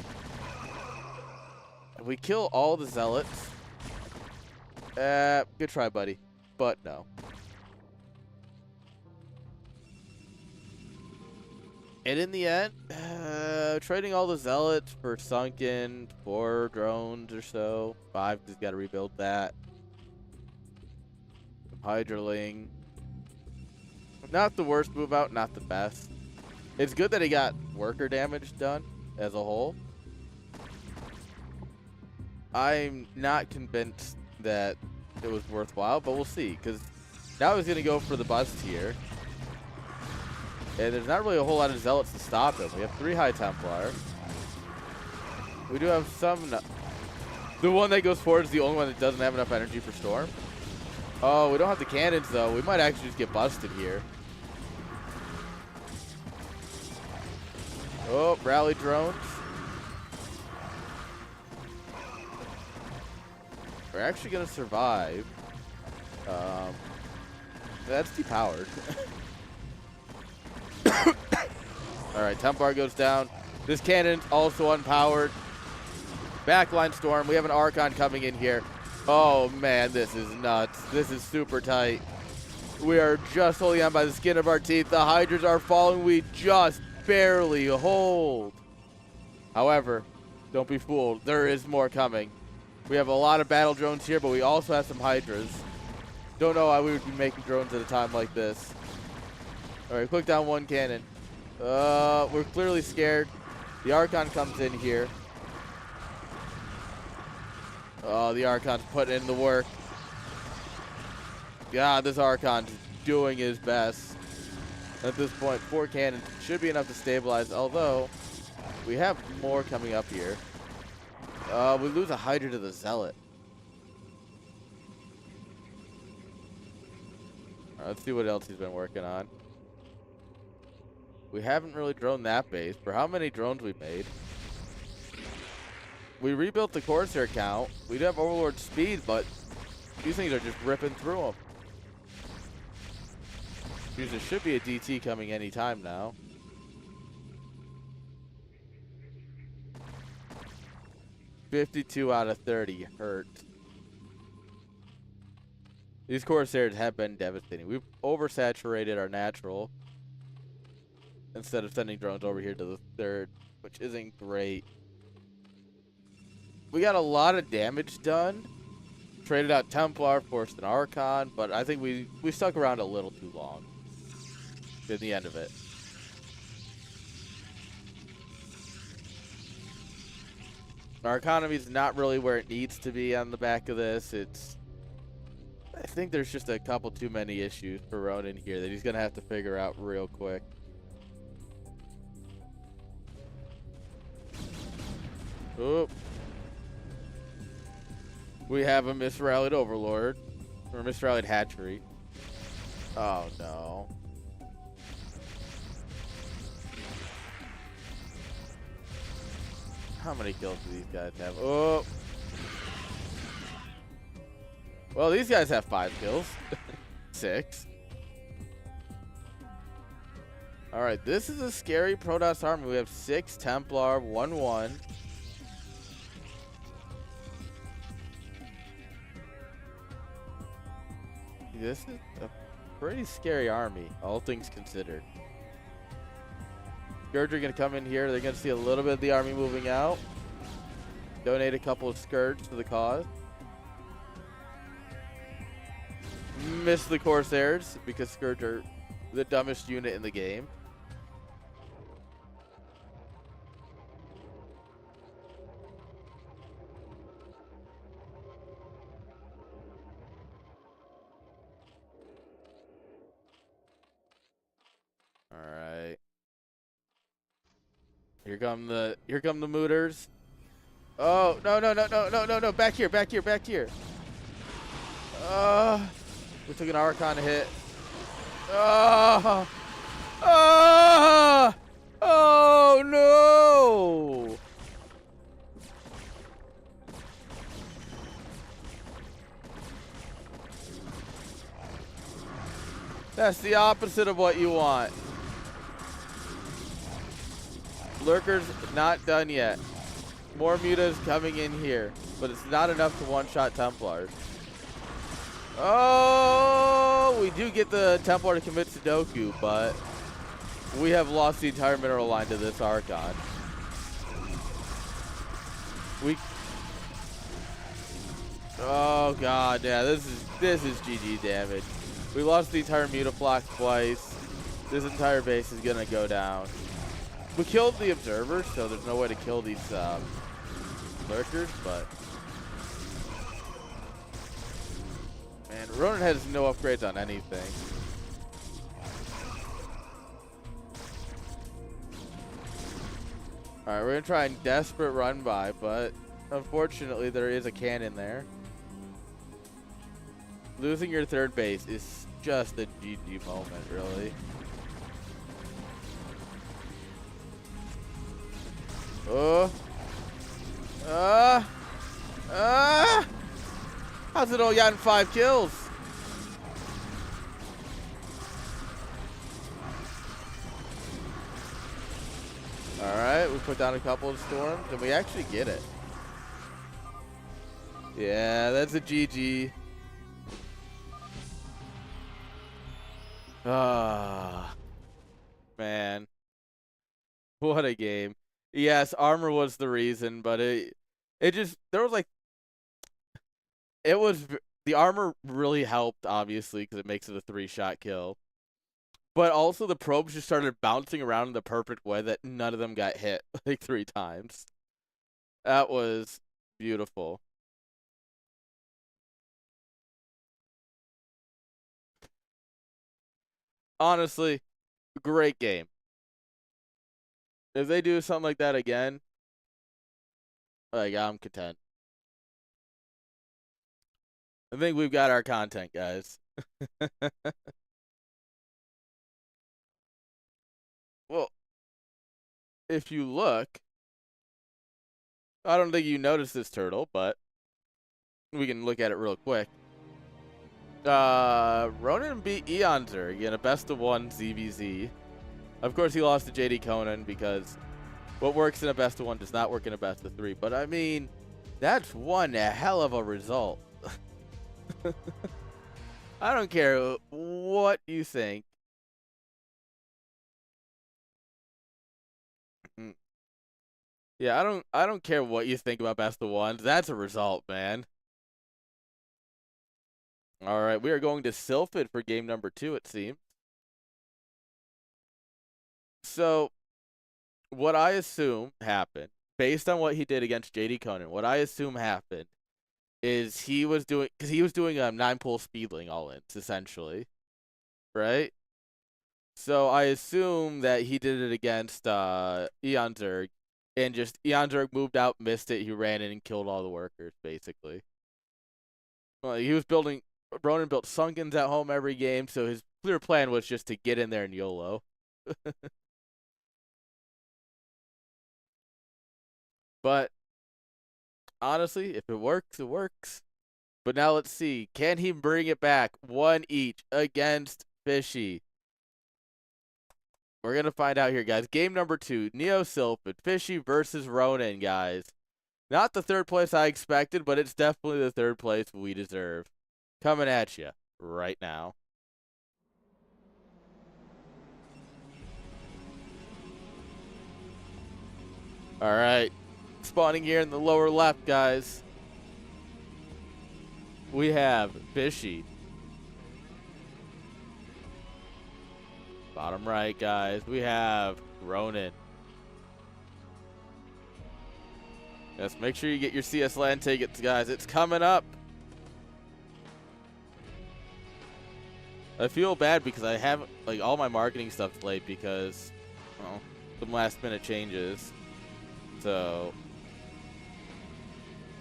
If we kill all the Zealots. Good try, buddy. But no. And in the end, trading all the Zealots for Sunken, 4 drones or so. 5, just got to rebuild that. Hydraling. Not the worst move out, not the best. It's good that he got worker damage done as a whole. I'm not convinced that it was worthwhile, but we'll see. Because now he's going to go for the bust here. And there's not really a whole lot of Zealots to stop him. We have 3 High Templar. We do have some... The one that goes forward is the only one that doesn't have enough energy for Storm. Oh, we don't have the cannons, though. We might actually just get busted here. Oh, rally drones. We're actually going to survive. That's depowered. Alright, Templar goes down. This cannon's also unpowered. Backline Storm. We have an Archon coming in here. Oh, man, this is nuts. This is super tight. We are just holding on by the skin of our teeth. The Hydras are falling. We just barely hold. However, don't be fooled. There is more coming. We have a lot of battle drones here, but we also have some Hydras. Don't know why we would be making drones at a time like this. All right, click down 1 cannon. We're clearly scared. The Archon comes in here. Oh, the Archon's putting in the work. God, this Archon's doing his best. At this point, 4 cannons should be enough to stabilize, although we have more coming up here. We lose a Hydra to the Zealot. All right, let's see what else he's been working on. We haven't really droned that base. For how many drones we made? We rebuilt the Corsair count. We do have Overlord speed, but these things are just ripping through them. There should be a DT coming anytime now. $52 out of 30 hurt. These Corsairs have been devastating. We've oversaturated our natural instead of sending drones over here to the 3rd, which isn't great. We got a lot of damage done. Traded out Templar, forced an Archon, but I think we stuck around a little too long in the end of it. Our economy is not really where it needs to be on the back of this. I think there's just a couple too many issues for Ronan here that he's going to have to figure out real quick. Oop. We have a misrallied Overlord. Or misrallied Hatchery. Oh, no. How many kills do these guys have? Oh. Well, these guys have 5 kills. 6. Alright, this is a scary Protoss army. We have 6 Templar, 1-1. This is a pretty scary army, all things considered. Scourge are going to come in here. They're going to see a little bit of the army moving out. Donate a couple of Scourge to the cause. Miss the Corsairs because Scourge are the dumbest unit in the game. All right. Here come the mooters. Oh, no. Back here. We took an Archon hit. Oh no! That's the opposite of what you want. Lurker's not done yet. More mutas coming in here, but it's not enough to one-shot Templars. Oh, we do get the Templar to commit Sudoku, but we have lost the entire mineral line to this Archon. Oh god, yeah, this is GG damage. We lost the entire Mutaflock twice. This entire base is gonna go down. We killed the Observer, so there's no way to kill these Lurkers, but man, Ronin has no upgrades on anything. Alright, we're gonna try and desperate run by, but unfortunately there is a cannon there. Losing your third base is just a GG moment, really. Oh. How's it all gotten 5 kills? Alright, we put down a couple of storms and we actually get it. Yeah, that's a GG. Ah, man. What a game. Yes, armor was the reason, but it just, there was like, the armor really helped, obviously, because it makes it a 3-shot kill. But also the probes just started bouncing around in the perfect way that none of them got hit like 3 times. That was beautiful. Honestly, great game. If they do something like that again, like, I'm content. I think we've got our content, guys. Well, if you look, I don't think you noticed this turtle, but we can look at it real quick. Ronin beat Eonzer in a best-of-1 ZVZ. Of course, he lost to JD Conan because what works in a best-of-1 does not work in a best-of-3. But, I mean, that's one hell of a result. I don't care what you think. Yeah, I don't care what you think about best-of-1s. That's a result, man. All right, we are going to Sylphid for game number 2, it seems. So, what I assume happened, based on what he did against JD Conan, what I assume happened is he was doing, because he was doing 9-pull speedling all-ins, essentially, right? So I assume that he did it against Eonzerg, and just Eonzerg moved out, missed it, he ran in and killed all the workers, basically. Well, he was building, Ronin built Sunkens at home every game, so his clear plan was just to get in there and YOLO. But honestly, if it works, it works. But now let's see. Can he bring it back? 1 each against Fishy. We're going to find out here, guys. Game number 2. Neo Sylphid. Fishy versus Ronin, guys. Not the 3rd place I expected, but it's definitely the 3rd place we deserve. Coming at you right now. All right. Spawning here in the lower left, guys. We have Fishy. Bottom right, guys. We have Ronin. Yes, make sure you get your CS LAN tickets, guys. It's coming up. I feel bad because I haven't, like, all my marketing stuff's late because, well, some last minute changes. So,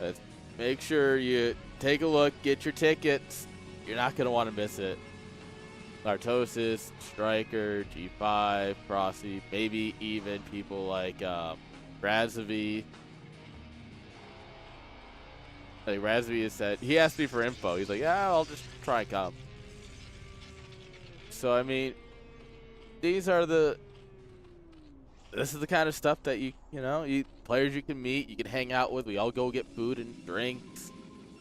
let's make sure you take a look, get your tickets. You're not going to want to miss it. Nartosis, Striker, G5, Frosty, maybe even people like Razavy. Like Razavy has said, he asked me for info. He's like, yeah, I'll just try and come. So, I mean, this is the kind of stuff that you know, players you can meet, you can hang out with. We all go get food and drinks.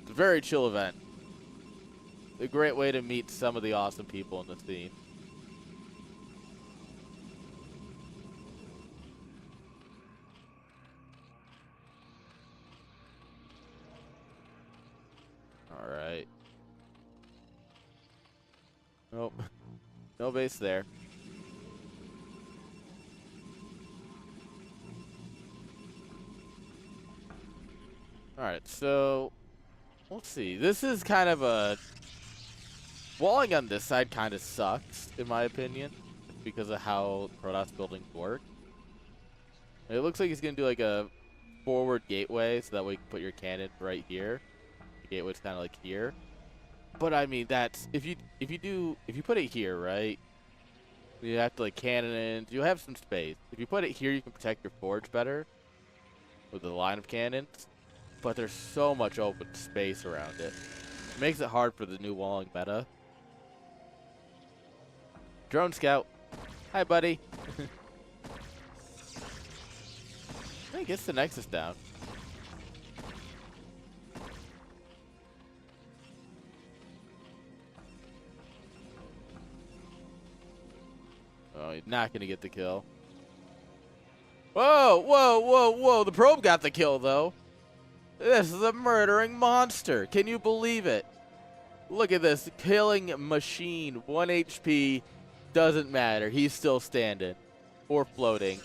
It's a very chill event. A great way to meet some of the awesome people in the scene. All right. Nope. No base there. All right, so let's see. This is kind of a walling on this side kind of sucks, in my opinion, because of how Protoss buildings work. It looks like he's gonna do like a forward gateway, so that way you can put your cannon right here. The gateway's kind of like here. But I mean, that's if you put it here, right? You have to like cannon in. You'll have some space. If you put it here, you can protect your forge better with the line of cannons. But there's so much open space around it. It makes it hard for the new walling meta. Drone scout. Hi, buddy. He gets the Nexus down. Oh, he's not going to get the kill. Whoa, whoa, whoa, whoa. The probe got the kill, though. This is a murdering monster. Can you believe it? Look at this. Killing machine. 1 HP. Doesn't matter. He's still standing. Or floating.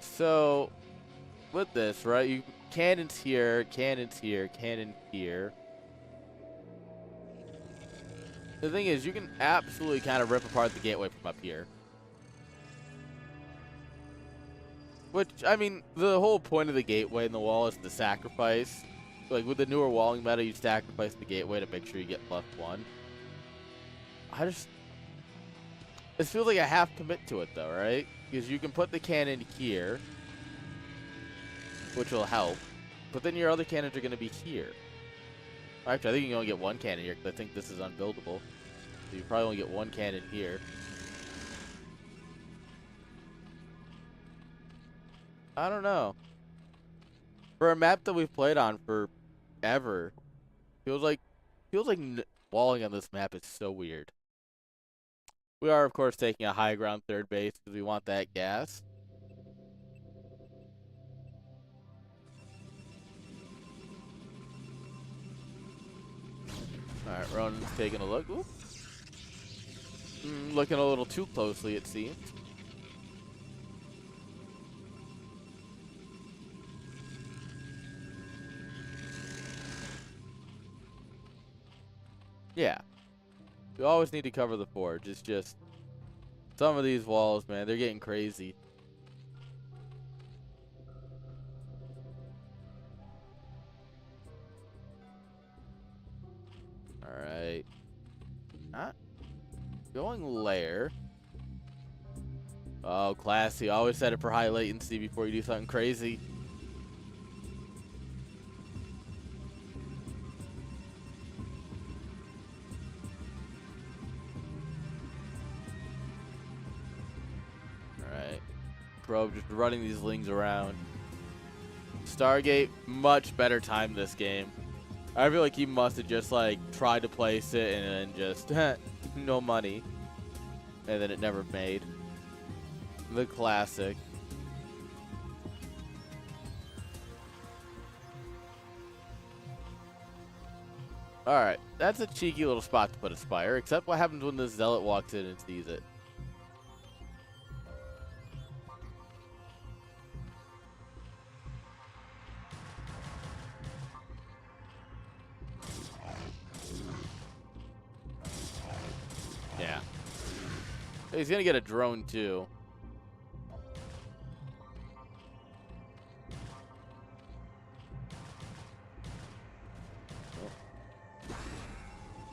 So, with this, right? You cannons here, cannons here, cannon here. The thing is, you can absolutely kind of rip apart the gateway from up here. Which, I mean, the whole point of the gateway in the wall is the sacrifice. Like, with the newer walling meta, you sacrifice the gateway to make sure you get +1. It feels like a half commit to it, though, right? Because you can put the cannon here, which will help. But then your other cannons are going to be here. Actually, I think you can only get 1 cannon here, because I think this is unbuildable. So you probably only get 1 cannon here. I don't know. For a map that we've played on forever, feels like walling on this map is so weird. We are, of course, taking a high ground third base because we want that gas. Alright, Ronan's taking a look. Looking a little too closely, it seems. Yeah. We always need to cover the forge. It's just some of these walls, man, they're getting crazy. Alright. Not going lair. Oh, classy. Always set it for high latency before you do something crazy. Probe just running these lings around. Stargate, much better time this game. I feel like he must have just like tried to place it and then just no money, and then it never made. The classic. Alright, that's a cheeky little spot to put a Spire, except what happens when the Zealot walks in and sees it. Yeah. He's gonna get a drone too.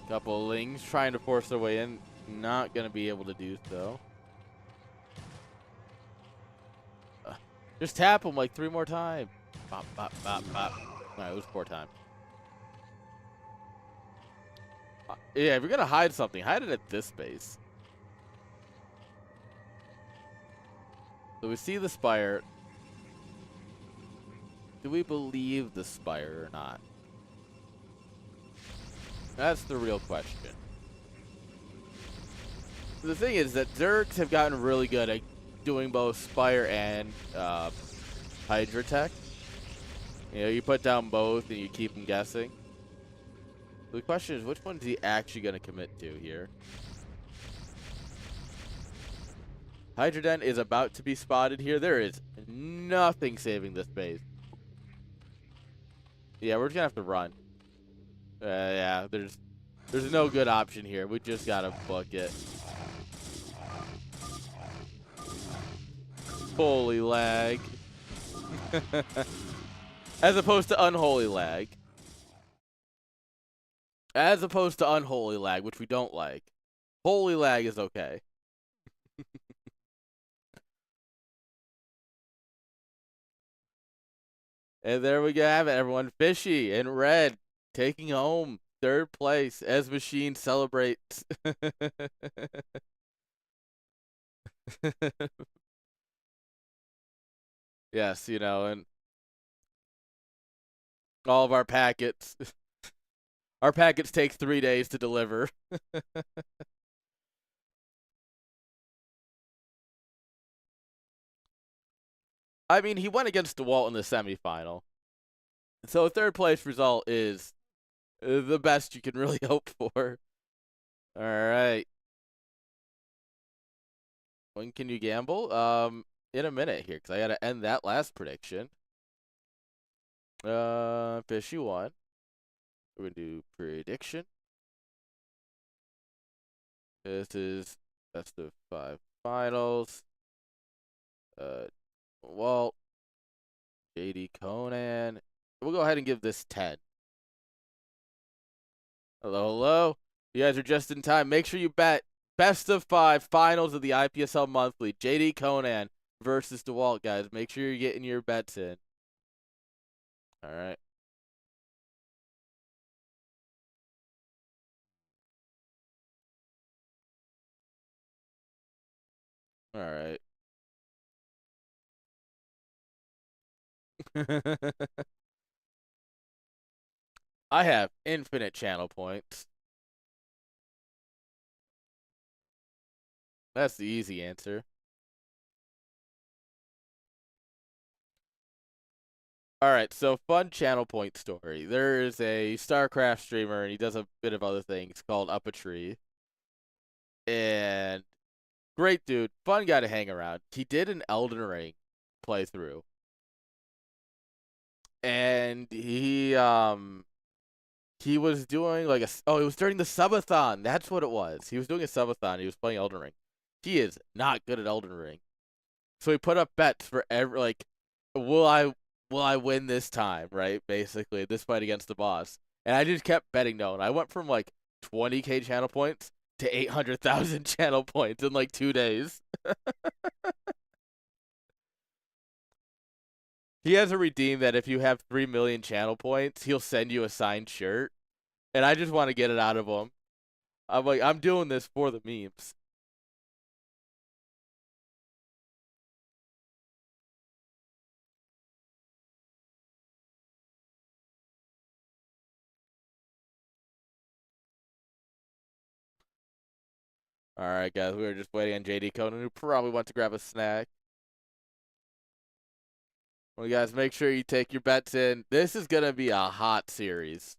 Couple of Lings trying to force their way in. Not gonna be able to do so. Just tap him like 3 more times. Bop, bop, bop, bop. Alright, it was 4 times. Yeah, if you're gonna hide something, hide it at this base. So we see the Spire. Do we believe the Spire or not? That's the real question. The thing is that Zergs have gotten really good at doing both Spire and Hydra Tech. You know, you put down both and you keep them guessing. The question is, which one is he actually going to commit to here? Hydra Den is about to be spotted here. There is nothing saving this base. Yeah, we're just going to have to run. Yeah, there's no good option here. We just got to book it. Holy lag. As opposed to unholy lag. As opposed to unholy lag, which we don't like. Holy lag is okay. And there we have it, everyone. Fishy in red, taking home 3rd place as Machine celebrates. Yes, you know, and all of our packets. Our packets take 3 days to deliver. I mean, he went against DeWalt in the semifinal. So 3rd place result is the best you can really hope for. All right. When can you gamble? In a minute here, because I got to end that last prediction. Fishy won. We're going to do prediction. This is best of 5 finals. Walt, JD Conan. We'll go ahead and give this 10. Hello, hello. You guys are just in time. Make sure you bet best of 5 finals of the IPSL Monthly. JD Conan versus DeWalt, guys. Make sure you're getting your bets in. All right. All right. I have infinite channel points. That's the easy answer. All right, so fun channel point story. There is a StarCraft streamer, and he does a bit of other things called Up a Tree. And great dude, fun guy to hang around. He did an Elden Ring playthrough. And he was doing like it was during the subathon. That's what it was. He was doing a subathon. He was playing Elden Ring. He is not good at Elden Ring. So he put up bets for every will I win this time, right? Basically, this fight against the boss. And I just kept betting no. And I went from like 20K channel points to 800,000 channel points in like 2 days. He has a redeem that if you have 3 million channel points, he'll send you a signed shirt. And I just want to get it out of him. I'm like, I'm doing this for the memes. All right, guys, we were just waiting on JD Conan, who probably went to grab a snack. Well, guys, make sure you take your bets in. This is going to be a hot series.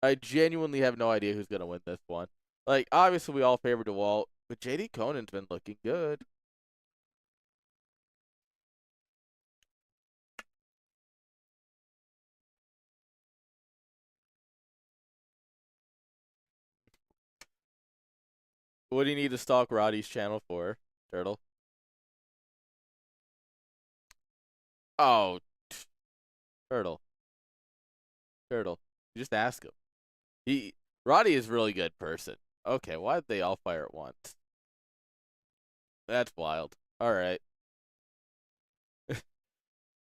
I genuinely have no idea who's going to win this one. Like, obviously, we all favor DeWalt, but JD Conan's been looking good. What do you need to stalk Roddy's channel for, Turtle? Oh, Turtle. Turtle. Just ask him. Roddy is a really good person. Okay, why did they all fire at once? That's wild. All right.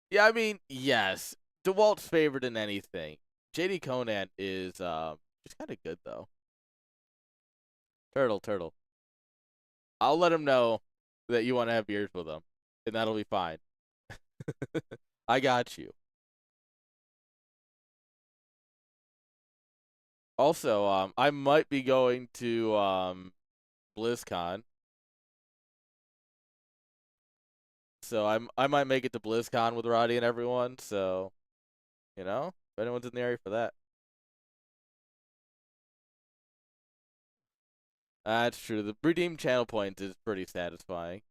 Yeah, I mean, yes. DeWalt's favored in anything. JD Conan is just kind of good though. Turtle. I'll let him know that you want to have beers with him, and that'll be fine. I got you. Also, I might be going to BlizzCon, so I might make it to BlizzCon with Roddy and everyone. So, you know, if anyone's in the area for that, that's true. The redeem channel points is pretty satisfying.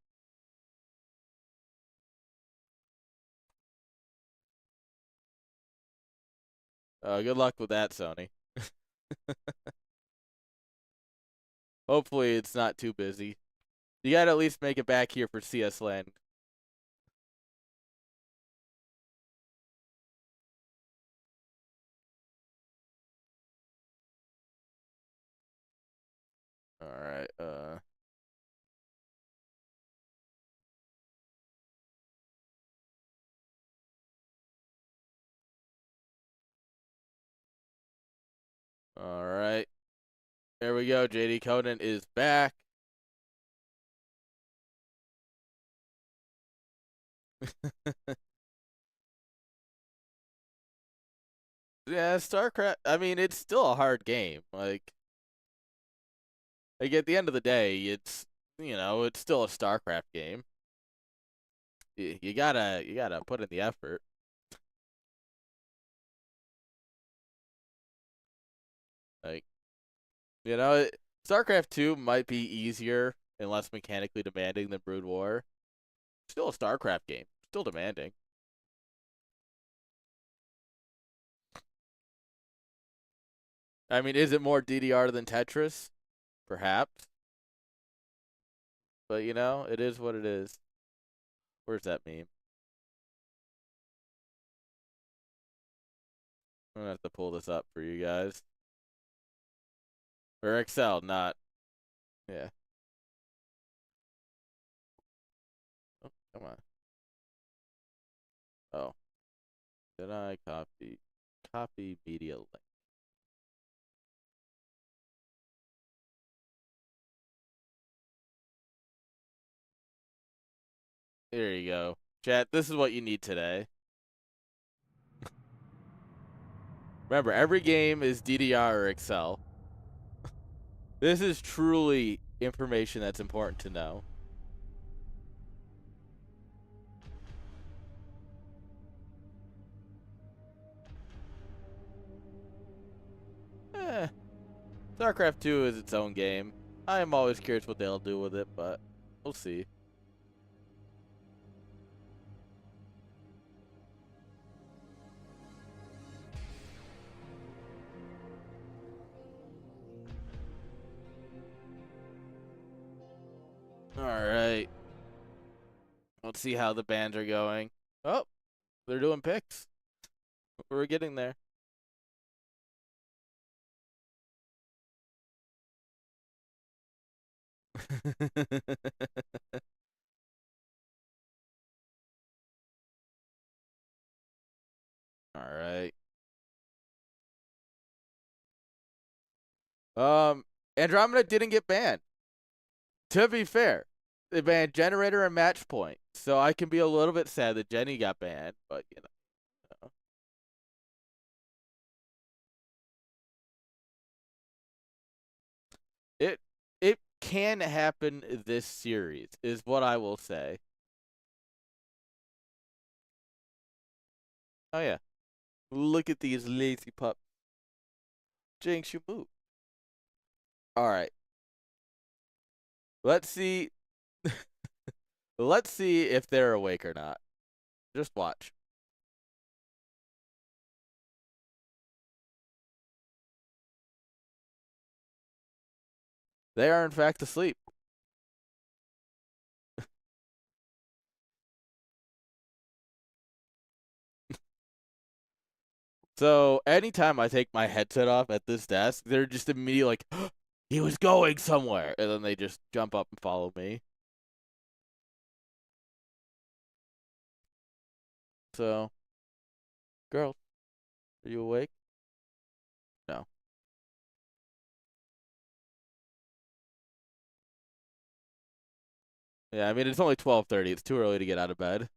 Good luck with that, Sony. Hopefully, it's not too busy. You gotta at least make it back here for CS Land. All right. All right. There we go. JD Conan is back. Yeah, StarCraft. I mean, it's still a hard game. Like at the end of the day, it's still a StarCraft game. You gotta put in the effort. Like StarCraft 2 might be easier and less mechanically demanding than Brood War. Still a StarCraft game. Still demanding. I mean, is it more DDR than Tetris? Perhaps. But it is what it is. Where's that meme? I'm gonna have to pull this up for you guys. Or Excel, not yeah. Oh, come on. Oh, did I copy media link? There you go. Chat, this is what you need today. Remember, every game is DDR or Excel. This is truly information that's important to know. Eh, StarCraft 2 is its own game. I am always curious what they'll do with it, but we'll see. All right. Let's see how the bands are going. Oh, they're doing picks. We're getting there. All right. Andromeda didn't get banned. To be fair, they banned Generator and Match Point, so I can be a little bit sad that Jenny got banned, but it it can happen this series, is what I will say. Oh, yeah. Look at these lazy pups. Jinx, you move. All right. Let's see. Let's see if they're awake or not. Just watch. They are, in fact, asleep. So anytime I take my headset off at this desk, they're just immediately like, he was going somewhere. And then they just jump up and follow me. So, girls, are you awake? No. Yeah, I mean, it's only 12:30. It's too early to get out of bed.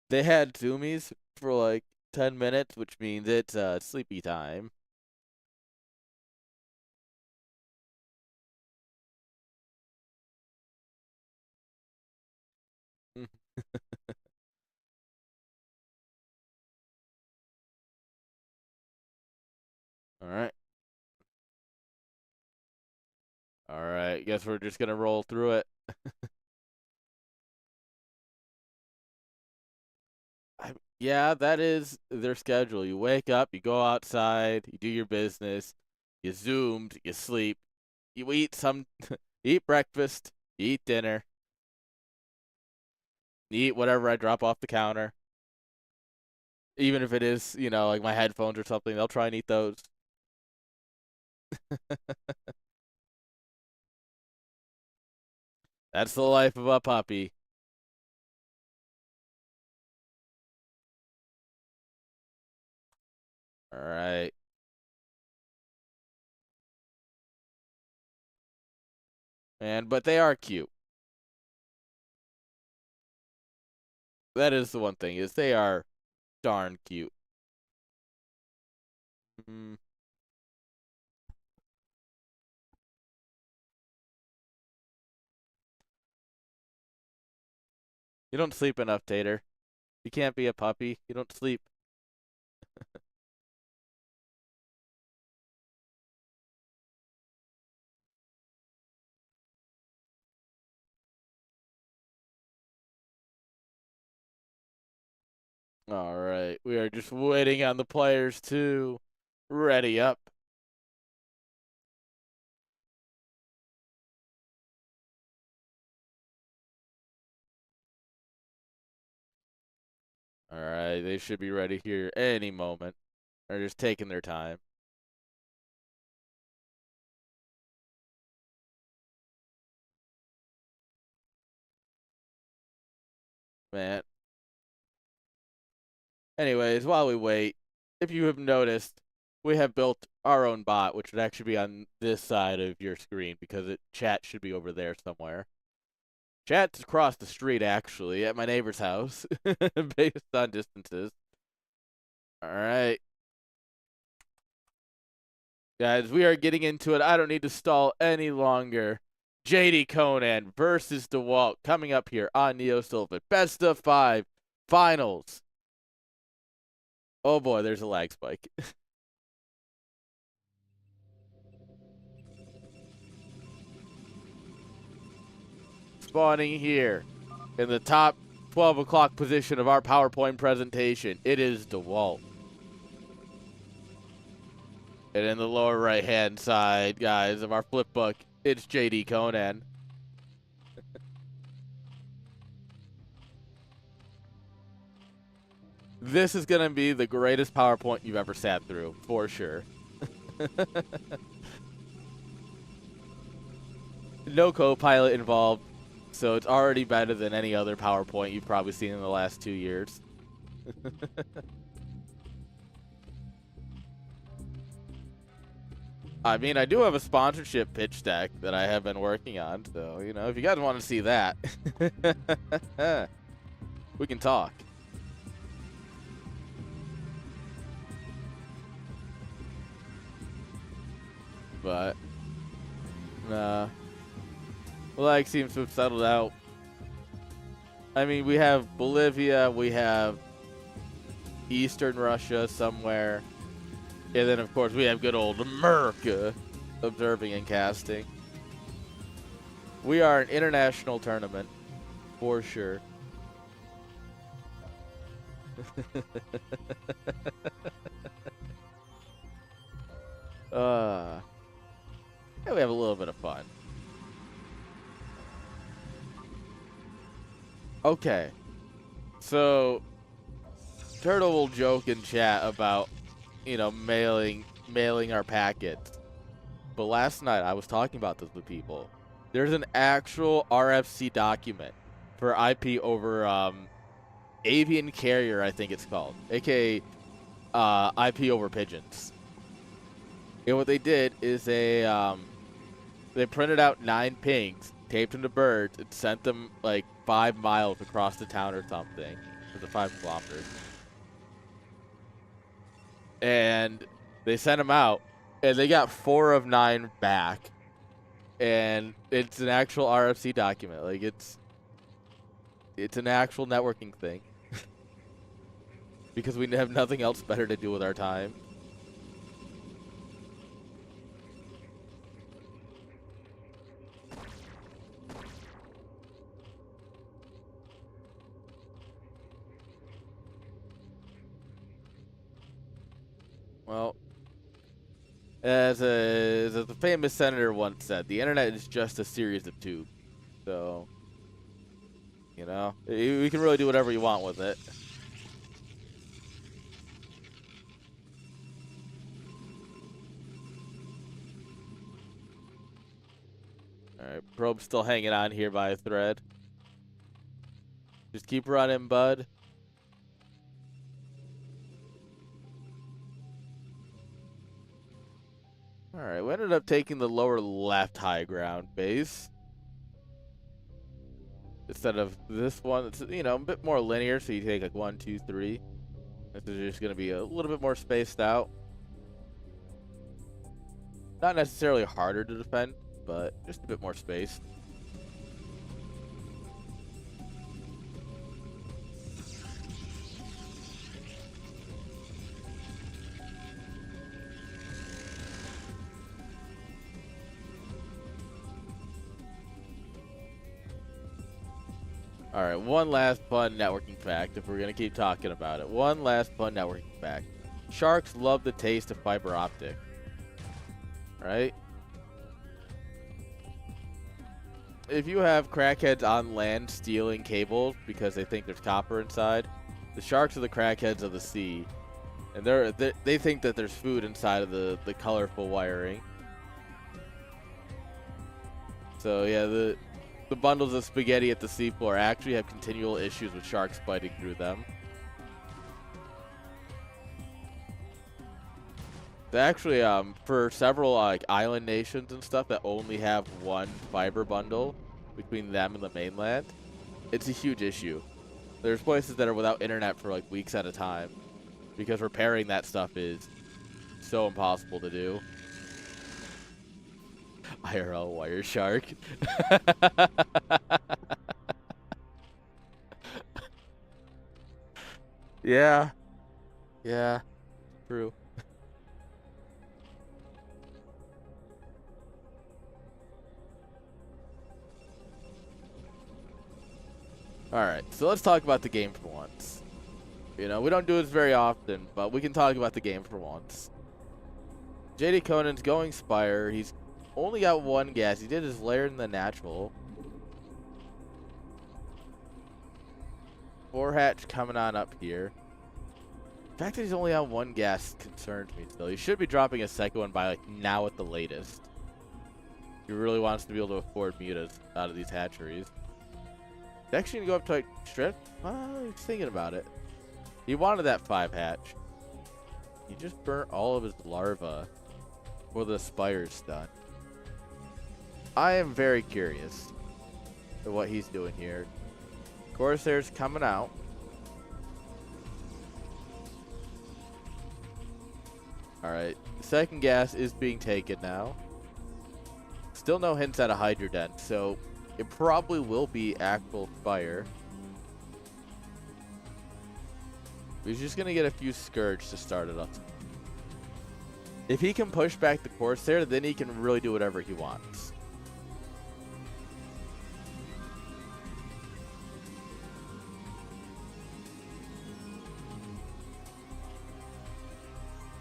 They had Zoomies for like 10 minutes, which means it's sleepy time. All right. All right. Guess we're just going to roll through it. Yeah, that is their schedule. You wake up, you go outside, you do your business, you zoomed, you sleep, you eat eat breakfast, you eat dinner, you eat whatever I drop off the counter. Even if it is, like my headphones or something, they'll try and eat those. That's the life of a puppy. All right. But they are cute. That is the one thing, is they are darn cute. Mm. You don't sleep enough, Tater. You can't be a puppy. You don't sleep. All right. We are just waiting on the players to ready up. All right. They should be ready here any moment. They're just taking their time. Man. Anyways, while we wait, if you have noticed, we have built our own bot, which would actually be on this side of your screen because chat should be over there somewhere. Chat's across the street, actually, at my neighbor's house, based on distances. All right. Guys, we are getting into it. I don't need to stall any longer. JD Conan versus DeWalt coming up here on Neo Sylvan. Best of 5 finals. Oh boy, there's a lag spike. Spawning here in the top 12 o'clock position of our PowerPoint presentation. It is DeWalt. And in the lower right-hand side, guys, of our flip book, it's JD Conan. This is going to be the greatest PowerPoint you've ever sat through, for sure. No co-pilot involved, so it's already better than any other PowerPoint you've probably seen in the last 2 years. I mean, I do have a sponsorship pitch deck that I have been working on, so, if you guys want to see that, we can talk. But nah. Flag seems to have settled out. I mean, we have Bolivia, we have Eastern Russia somewhere, and then of course we have good old America observing and casting. We are an international tournament, for sure. Yeah, we have a little bit of fun. Okay, so Turtle will joke in chat about, you know, mailing our packets. But last night I was talking about this with people. There's an actual RFC document for IP over avian carrier, I think it's called, aka IP over pigeons. And what they did is they printed out 9 pings, taped them to birds, and sent them like 5 miles across the town or something. Or the 5 kilometers. And they sent them out, and they got 4 of 9 back. And it's an actual RFC document. Like, it's an actual networking thing. Because we have nothing else better to do with our time. Well, as a famous senator once said, the internet is just a series of tubes. So, you know, we can really do whatever you want with it. Alright, probe's still hanging on here by a thread. Just keep running, bud. Alright, we ended up taking the lower left high ground base. Instead of this one, it's, you know, a bit more linear, so you take like 1, 2, 3. This is just going to be a little bit more spaced out. Not necessarily harder to defend, but just a bit more spaced. Alright, one last fun networking fact, if we're going to keep talking about it. One last fun networking fact. Sharks love the taste of fiber optic. Right? If you have crackheads on land stealing cables because they think there's copper inside, the sharks are the crackheads of the sea. And they think that there's food inside of the colorful wiring. So yeah, the bundles of spaghetti at the seafloor actually have continual issues with sharks biting through them. They actually, for several like island nations and stuff that only have one fiber bundle between them and the mainland, it's a huge issue. There's places that are without internet for like weeks at a time because repairing that stuff is so impossible to do. IRL wire shark. Yeah. Yeah. True. Alright, so let's talk about the game for once. You know, we don't do this very often, but we can talk about the game for once. JD Conan's going Spire. He's only got 1 gas. He did his lair in the natural. 4 hatch coming on up here. The fact that he's only on 1 gas concerns me still. He should be dropping a second one by like now at the latest. He really wants to be able to afford mutas out of these hatcheries. He's actually gonna go up to like strip. He's thinking about it. He wanted that 5 hatch. He just burnt all of his larvae before the spire's done. I am very curious at what he's doing here. Corsair's coming out. Alright, the second gas is being taken now. Still no hints at a Hydra Den, so it probably will be actual fire. He's just going to get a few Scourge to start it up. If he can push back the Corsair, then he can really do whatever he wants.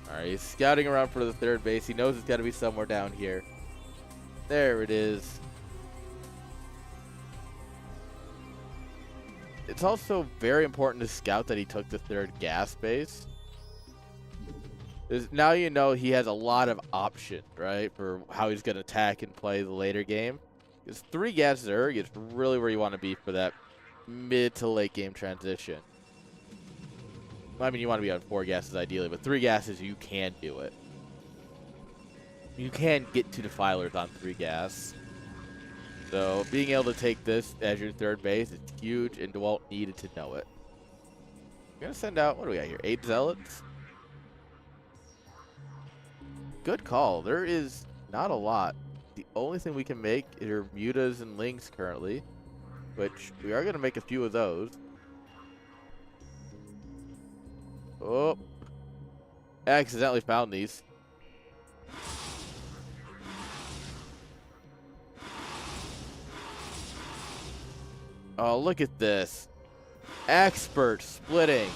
Alright, he's scouting around for the third base. He knows it's got to be somewhere down here. There it is. It's also very important to scout that he took the third gas base. Now you know he has a lot of options, right, for how he's going to attack and play the later game. Because 3 gases Urg is really where you want to be for that mid to late game transition. I mean, you want to be on 4 gases ideally, but 3 gases, you can do it. You can get to Defilers on 3 gas. So being able to take this as your third base is huge, and DeWalt needed to know it. I'm going to send out, what do we got here, 8 Zealots? Good call. There is not a lot. The only thing we can make are Mutas and Lings currently, which we are going to make a few of those. Oh. Accidentally found these. Oh, look at this. Expert splitting.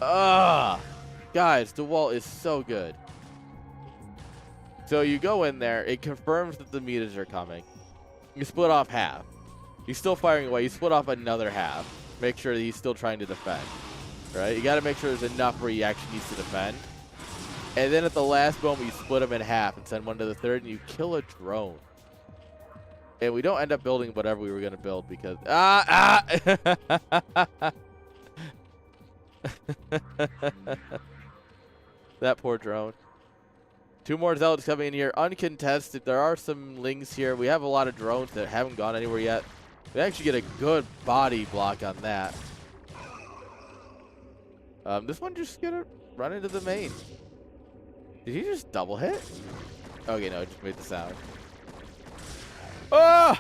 Ah, guys, DeWalt is so good. So you go in there, it confirms that the mutas are coming. You split off half. He's still firing away. You split off another half. Make sure that he's still trying to defend. Right? You got to make sure there's enough where he actually needs to defend. And then at the last moment, you split him in half and send one to the third, and you kill a drone. And we don't end up building whatever we were going to build because... That poor drone. 2 more Zealots coming in here. Uncontested. There are some Lings here. We have a lot of drones that haven't gone anywhere yet. We actually get a good body block on that. This one just gonna run into the main. Did he just double hit? Okay, no, it just made the sound. Ah!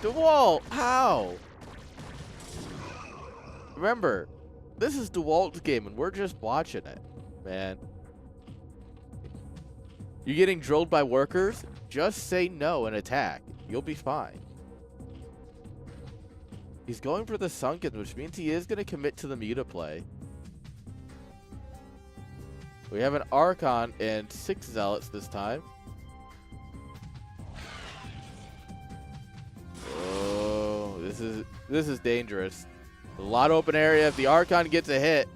DeWalt! How? Remember, this is DeWalt's game and we're just watching it, man. You're getting drilled by workers? Just say no and attack. You'll be fine. He's going for the Sunken, which means he is going to commit to the Muta play. We have an Archon and 6 Zealots this time. Oh, this is dangerous. A lot of open area. If the Archon gets a hit,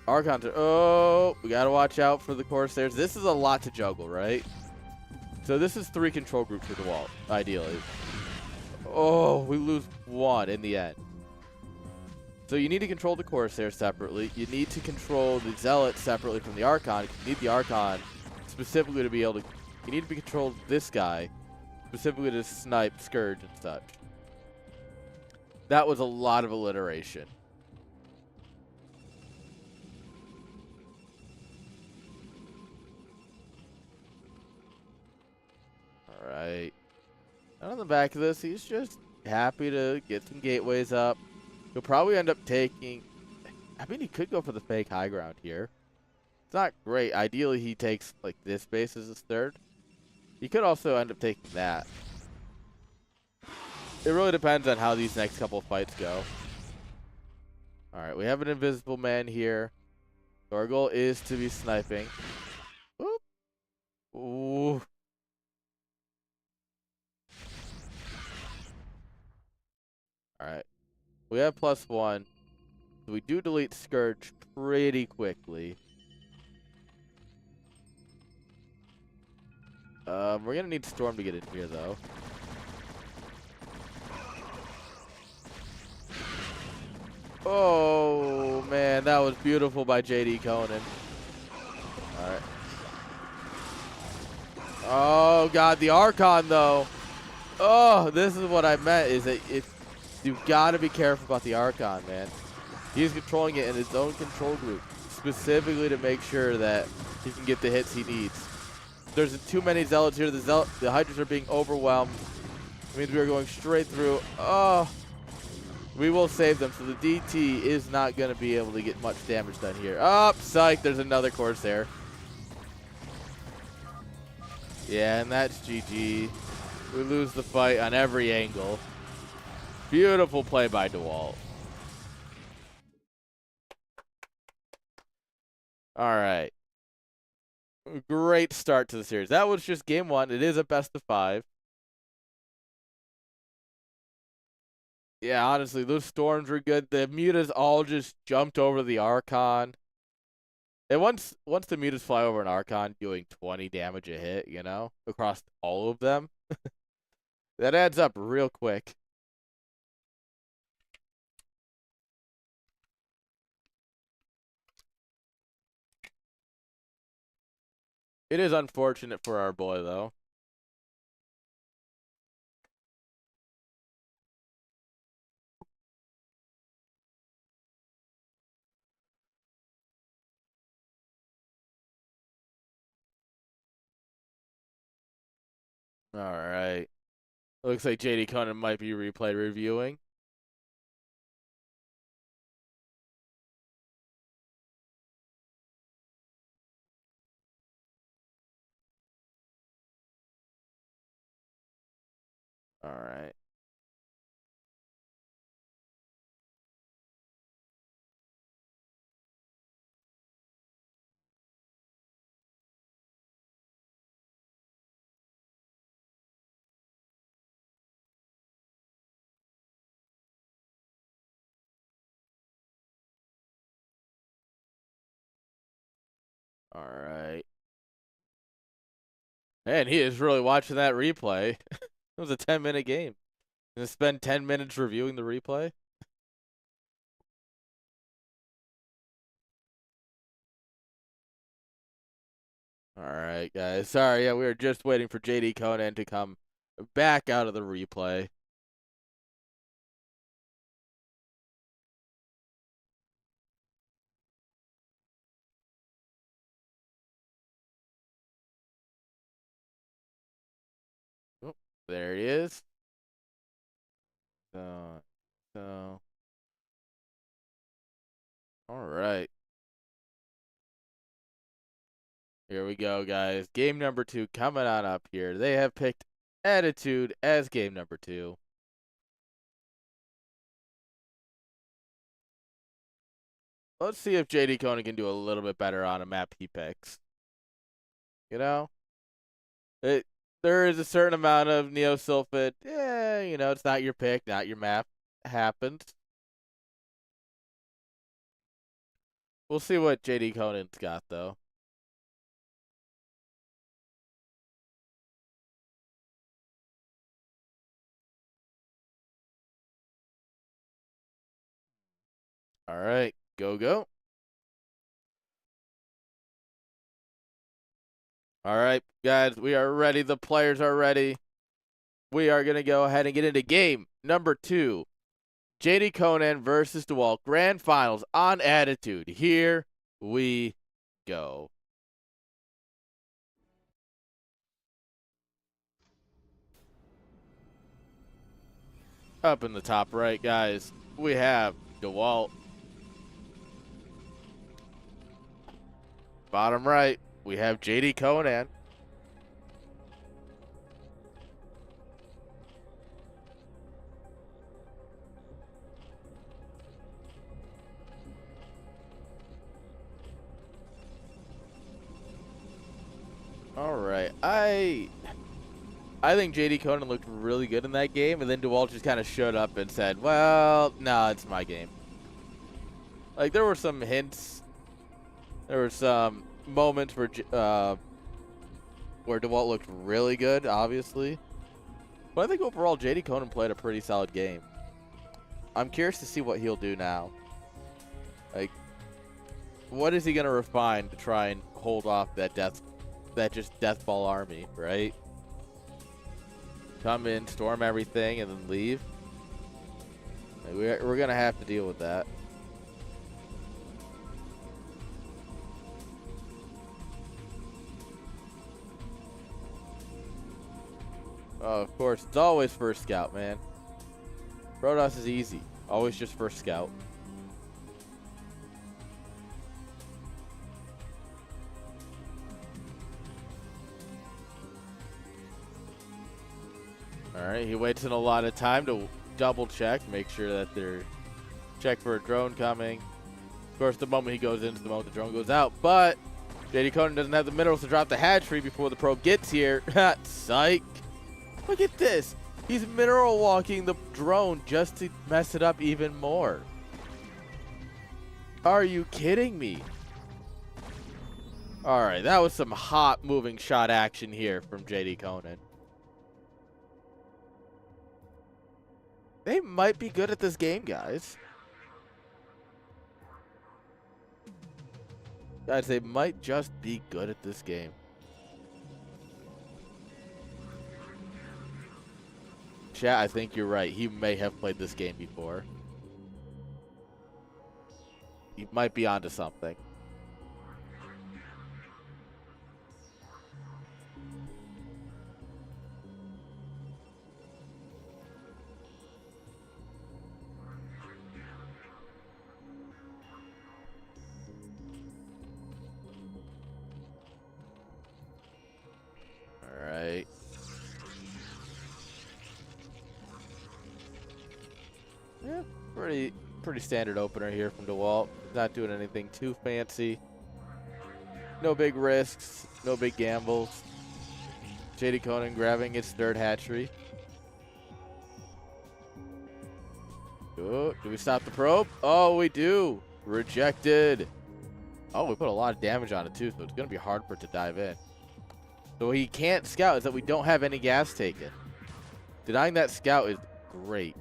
Archons are, oh, we gotta watch out for the Corsairs. This is a lot to juggle, right? So this is 3 control groups for DeWalt, ideally. Oh, we lose 1 in the end. So you need to control the Corsair separately. You need to control the Zealot separately from the Archon. You need the Archon specifically to be able to... You need to be controlled this guy specifically to snipe, Scourge, and such. That was a lot of alliteration. Alright. And on the back of this, he's just happy to get some gateways up. He'll probably end up taking... I mean, he could go for the fake high ground here. It's not great. Ideally, he takes, like, this base as his third. He could also end up taking that. It really depends on how these next couple of fights go. Alright, we have an invisible man here. So our goal is to be sniping. Oop. Ooh. Alright. We have +1. So we do delete Scourge pretty quickly. We're going to need Storm to get in here, though. Oh, man. That was beautiful by JD Conan. Alright. Oh, God. The Archon, though. Oh, this is what I meant, is that you've got to be careful about the Archon, man. He's controlling it in his own control group. specifically to make sure that he can get the hits he needs. There's too many Zealots here. The Hydras are being overwhelmed. It means we are going straight through. Oh, we will save them. So the DT is not going to be able to get much damage done here. Oh, psych. There's another Corsair. Yeah, and that's GG. We lose the fight on every angle. Beautiful play by DeWalt. All right. Great start to the series. That was just game one. It is a best of 5. Yeah, honestly, those storms were good. The mutas all just jumped over the Archon. And once the mutas fly over an Archon doing 20 damage a hit, you know, across all of them, that adds up real quick. It is unfortunate for our boy, though. All right. Looks like JD Conan might be replay reviewing. All right. All right. And he is really watching that replay. It was a 10-minute game. Gonna spend 10 minutes reviewing the replay? All right, guys. Sorry, yeah, we were just waiting for JD Conan to come back out of the replay. Oh, there he is. So, all right. Here we go, guys. Game number 2 coming on up here. They have picked Attitude as game number 2. Let's see if JD Conan can do a little bit better on a map he picks. You know? There is a certain amount of Neosulfate. Yeah, you know, it's not your pick, not your map. It happens. We'll see what JD Conan's got, though. All right, go. All right, guys, we are ready. The players are ready. We are going to go ahead and get into game number 2. JD Conan versus DeWalt Grand Finals on Attitude. Here we go. Up in the top right, guys, we have DeWalt. Bottom right, we have JD Conan. All right, I think JD Conan looked really good in that game, and then DeWalt just kind of showed up and said, well, no, it's my game. Like, there were some hints. There were some moments where DeWalt looked really good, obviously. But I think overall, JD Conan played a pretty solid game. I'm curious to see what he'll do now. Like, what is he going to refine to try and hold off that just deathball army, right? Come in, storm everything, and then leave. Like, we're going to have to deal with that. Oh, of course. It's always first scout, man. Protoss is easy. Always just first scout. Alright, he waits in a lot of time to double check, make sure that they're check for a drone coming. Of course, the moment he goes in is the moment the drone goes out, but JD Conan doesn't have the minerals to drop the hatchery before the probe gets here. Psych. Look at this. He's mineral walking the drone just to mess it up even more. Are you kidding me? Alright, that was some hot moving shot action here from JD Conan. They might be good at this game, guys. Guys, they might just be good at this game. Chat, I think you're right. He may have played this game before. He might be onto something. Alright. Yeah, pretty standard opener here from DeWalt. Not doing anything too fancy. No big risks, no big gambles. JD Conan grabbing its third hatchery. Oh, do we stop the probe? Oh, we do. Rejected. Oh, we put a lot of damage on it too, so it's going to be hard for it to dive in. So he can't scout is that we don't have any gas taken. Denying that scout is great.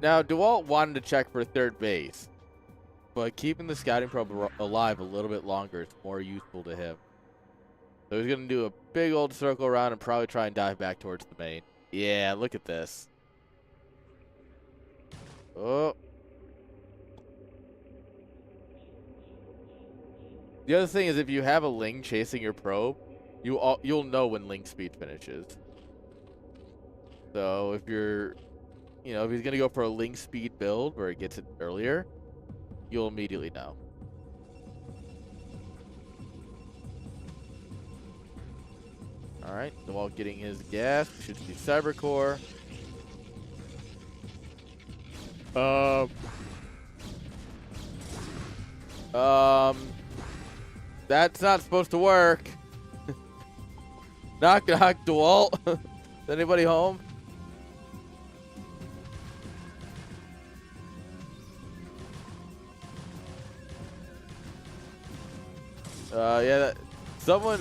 Now, DeWalt wanted to check for third base, but keeping the scouting probe alive a little bit longer is more useful to him. So he's going to do a big old circle around and probably try and dive back towards the main. Yeah, look at this. Oh. The other thing is if you have a Ling chasing your probe, you'll know when Ling speed finishes. So if you're... if he's going to go for a Ling speed build where it gets it earlier, you'll immediately know. Alright, DeWalt getting his gas. Should be Cybercore. That's not supposed to work. Knock, knock, DeWalt. Is anybody home? Yeah, someone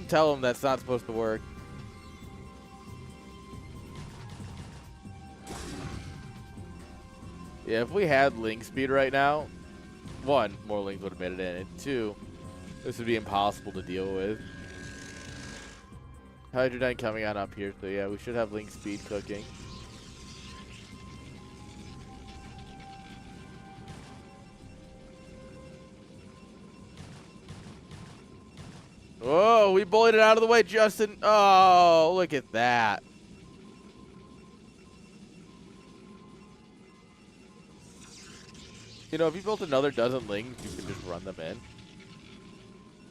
tell him that's not supposed to work. Yeah, if we had Ling speed right now, one, more Lings would have made it in, and two, this would be impossible to deal with. Hydrodyne coming on up here, so yeah, we should have Ling speed cooking. Oh, we bullied it out of the way, Justin. Oh, look at that. If you built another dozen Lings, you can just run them in.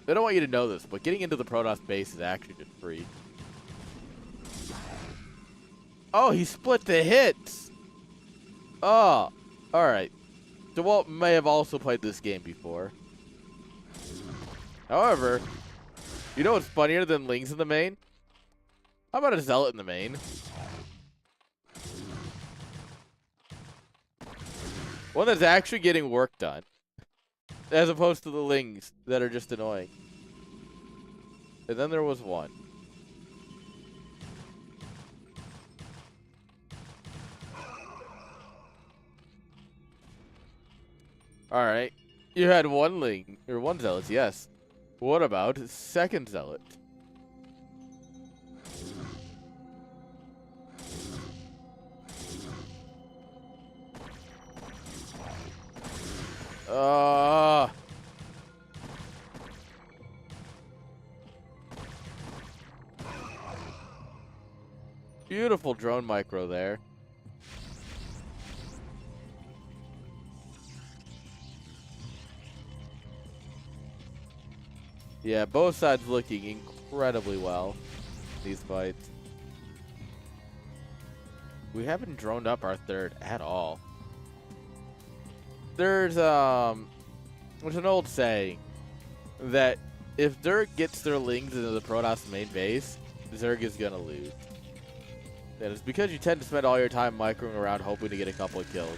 They don't want you to know this, but getting into the Protoss base is actually just free. Oh, he split the hits. Oh, all right. DeWalt may have also played this game before. However, you know what's funnier than Lings in the main? How about a Zealot in the main? One that's actually getting work done. As opposed to the Lings that are just annoying. And then there was one. Alright. You had one Ling, or one Zealot, yes. What about second Zealot? Beautiful drone micro there. Yeah, both sides looking incredibly well in these fights. We haven't droned up our third at all. There's an old saying that if Zerg gets their Lings into the Protoss main base, Zerg is gonna lose. And it's because you tend to spend all your time microing around hoping to get a couple of kills.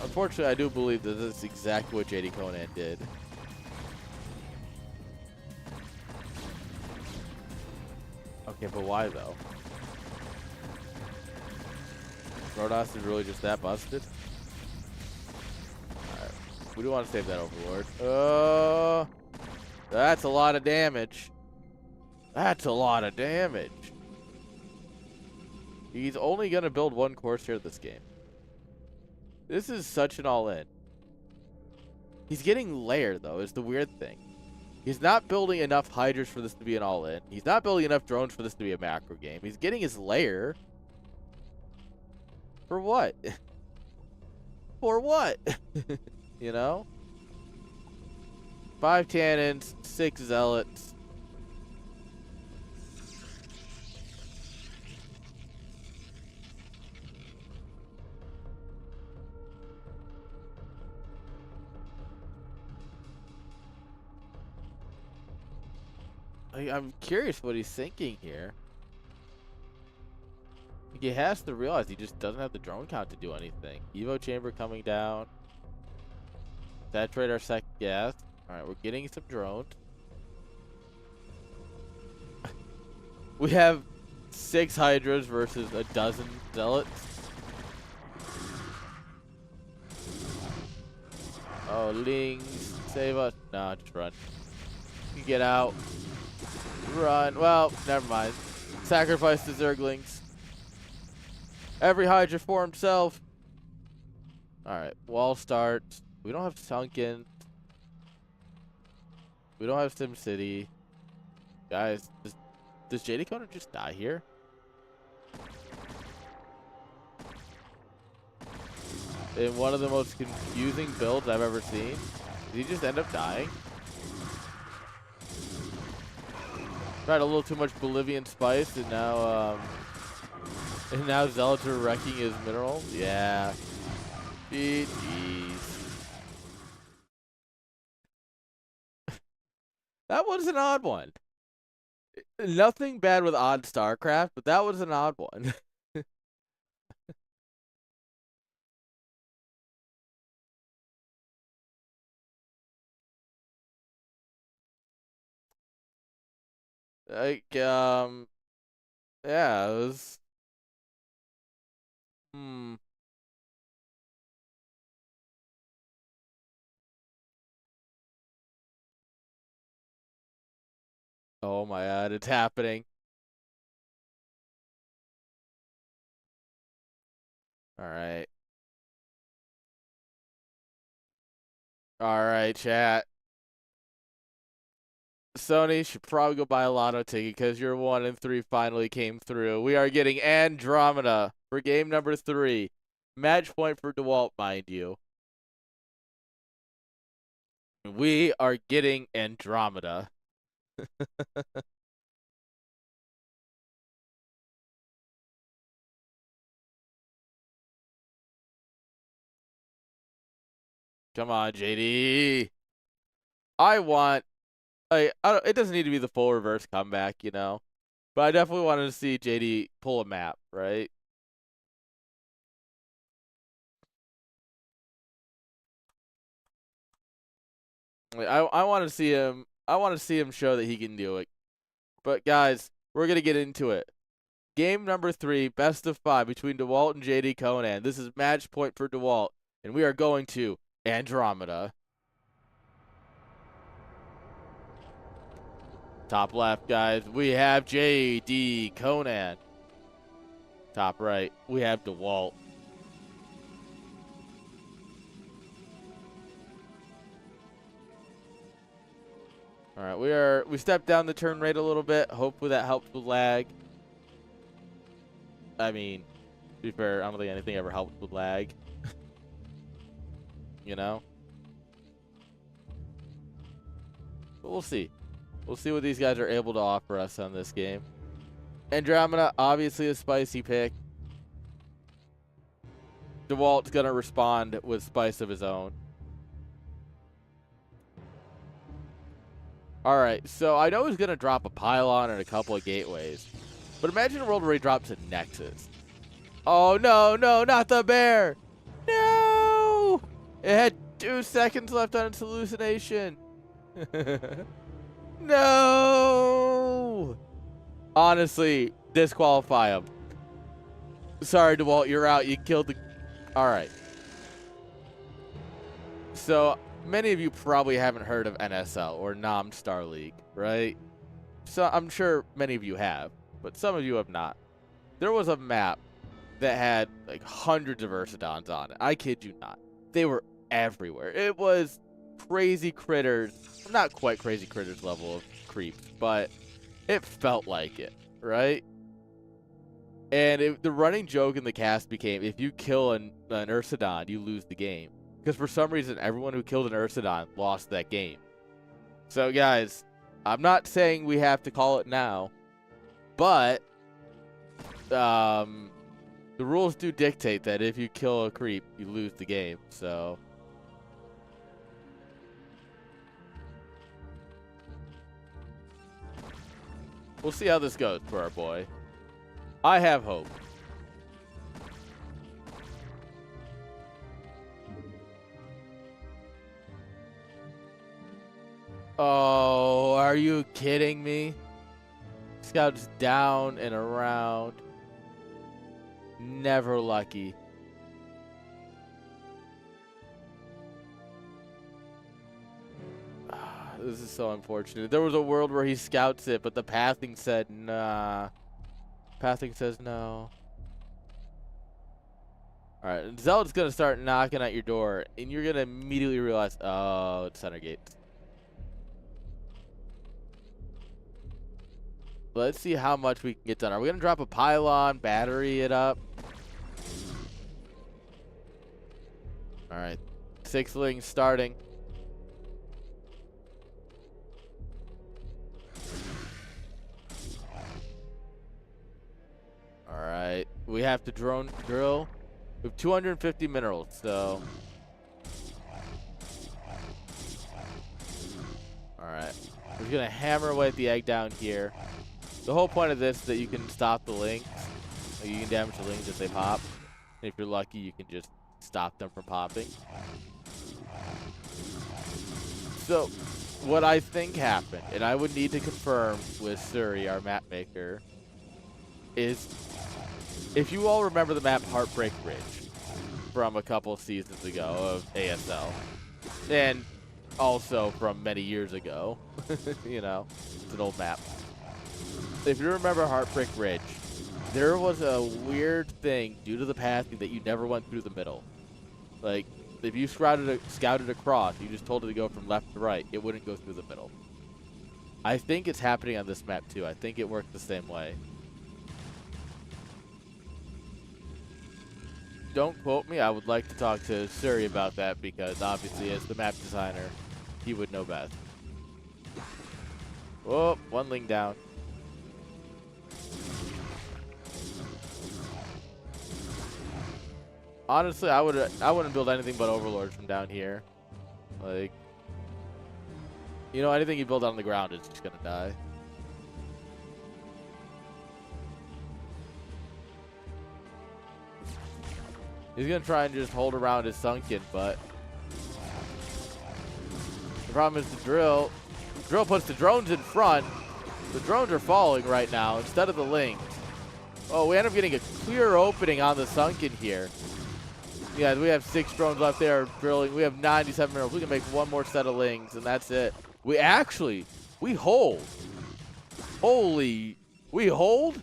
Unfortunately, I do believe that this is exactly what JD Conan did. Okay, but why though? Protoss is really just that busted? Alright. We do want to save that Overlord. That's a lot of damage. That's a lot of damage. He's only going to build one Corsair this game. This is such an all-in. He's getting lair, though, is the weird thing. He's not building enough Hydras for this to be an all-in. He's not building enough drones for this to be a macro game. He's getting his lair. For what? For what? You know? 5 cannons, 6 zealots. I'm curious what he's thinking here. He has to realize he just doesn't have the drone count to do anything. Evo chamber coming down. Saturate our second gas. Alright, we're getting some drones. We have 6 Hydras versus a dozen zealots. Oh, Lings, save us. Nah, just run. You get out. Run. Well, never mind. Sacrifice the Zerglings. Every Hydra for himself. Alright, wall starts. We don't have Sunken. We don't have Sim City. Guys, does JD Conan just die here? In one of the most confusing builds I've ever seen. Did he just end up dying? Tried a little too much Bolivian spice, and now Zealots are wrecking his minerals. Yeah. GG's. That was an odd one. Nothing bad with odd StarCraft, but that was an odd one. Like, yeah, it was. Oh my god, it's happening. Alright. Alright, chat. Sony should probably go buy a lotto ticket because your 1 and 3 finally came through. We are getting Andromeda for game number 3. Match point for DeWalt, mind you. We are getting Andromeda. Come on, JD. It doesn't need to be the full reverse comeback, you know. But I definitely wanted to see JD pull a map, right? I want to see him. I want to see him show that he can do it. But guys, we're gonna get into it. Game number 3, best of 5 between DeWalt and JD Conan. This is match point for DeWalt, and we are going to Andromeda. Top left, guys, we have JD Conan. Top right, we have DeWalt. All right, we stepped down the turn rate a little bit. Hopefully that helps with lag. I mean, to be fair, I don't think anything ever helps with lag. You know? But we'll see. We'll see what these guys are able to offer us on this game. Andromeda, obviously a spicy pick. DeWalt's going to respond with spice of his own. All right, so I know he's going to drop a pylon and a couple of gateways. But imagine a world where he drops a Nexus. Oh, no, no, not the bear. No! It had 2 seconds left on its hallucination. No! Honestly, disqualify him. Sorry, DeWalt, you're out. You killed the... All right. So, many of you probably haven't heard of NSL or Nam Star League, right? So, I'm sure many of you have, but some of you have not. There was a map that had like hundreds of Ursidons on it. I kid you not. They were everywhere. It was crazy critters. Not quite crazy critters level of creeps, but it felt like it, right? And the running joke in the cast became, if you kill an Ursidon, you lose the game. Because for some reason, everyone who killed an Ursidon lost that game. So, guys, I'm not saying we have to call it now, but the rules do dictate that if you kill a creep, you lose the game. So, we'll see how this goes for our boy. I have hope. Oh, are you kidding me? Scouts down and around. Never lucky. This is so unfortunate. There was a world where he scouts it, but the pathing said nah. Pathing says no. Alright, Zealot's gonna start knocking at your door, and you're gonna immediately realize, oh, it's center gates. Let's see how much we can get done. Are we gonna drop a pylon, battery it up? Alright, 6 lings starting. Alright, we have to drone drill. We have 250 minerals, so. Alright, we're gonna hammer away at the egg down here. The whole point of this is that you can stop the lings. Like you can damage the lings if they pop. And if you're lucky, you can just stop them from popping. So, what I think happened, and I would need to confirm with Suri, our map maker, is if you all remember the map Heartbreak Ridge from a couple seasons ago of ASL, and also from many years ago, you know, it's an old map. If you remember Heartbreak Ridge, there was a weird thing due to the pathing that you never went through the middle. Like, if you scouted across, you just told it to go from left to right, it wouldn't go through the middle. I think it's happening on this map too. I think it worked the same way. Don't quote me. I would like to talk to Suri about that because obviously as the map designer, he would know best. Oh, 1 ling down. Honestly, I wouldn't build anything but overlords from down here. Like, you know, anything you build on the ground is just gonna die. He's gonna try and just hold around his sunken, but the problem is the drill. The drill puts the drones in front. The drones are falling right now instead of the lings. Oh, we end up getting a clear opening on the sunken here. Yeah, we have 6 drones left there drilling. We have 97 minerals. We can make 1 more set of lings, and that's it. We hold. Holy, we hold?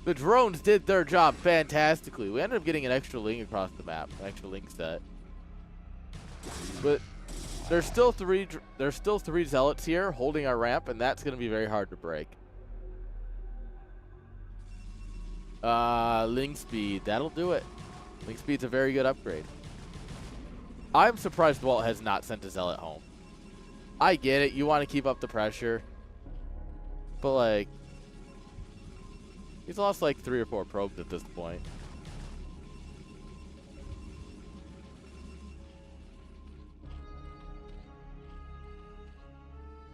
The drones did their job fantastically. We ended up getting an extra ling across the map, an extra ling set. But there's still 3 zealots here holding our ramp, and that's going to be very hard to break. Ling speed. That'll do it. Ling speed's a very good upgrade. I'm surprised Walt has not sent a Zealot home. I get it. You want to keep up the pressure. But, like, he's lost, like, 3 or 4 probes at this point.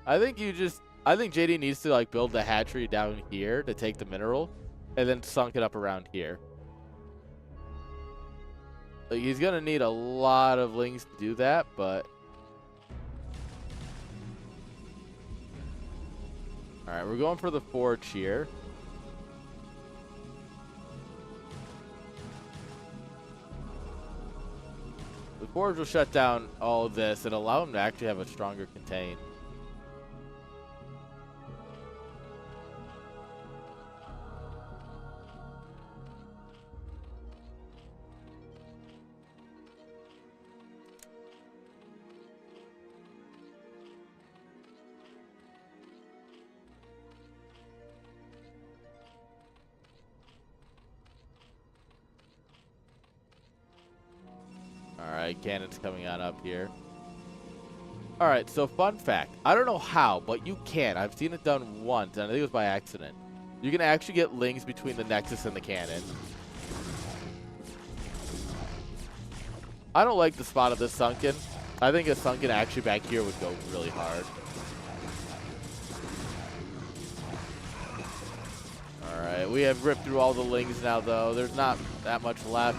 I think JD needs to, like, build the hatchery down here to take the mineral, and then sunk it up around here. Like, he's gonna need a lot of lings to do that, but... Alright, we're going for the forge here. The forge will shut down all of this and allow him to actually have a stronger contain. Alright, cannon's coming on up here. Alright, so fun fact. I don't know how, but you can. I've seen it done once, and I think it was by accident. You can actually get lings between the Nexus and the cannon. I don't like the spot of this sunken. I think a sunken actually back here would go really hard. Alright, we have ripped through all the lings now, though. There's not that much left.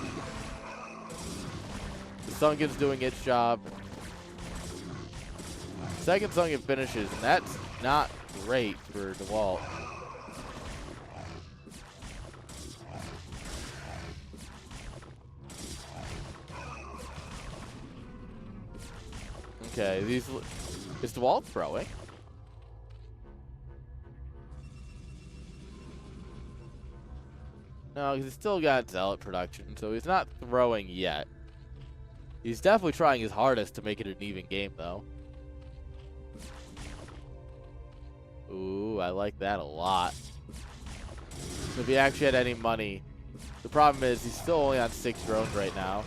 The sunken's doing its job. Second sunken finishes, and that's not great for DeWalt. Okay, is DeWalt throwing? No, he's still got Zealot production, so he's not throwing yet. He's definitely trying his hardest to make it an even game, though. Ooh, I like that a lot. If he actually had any money. The problem is he's still only on 6 drones right now.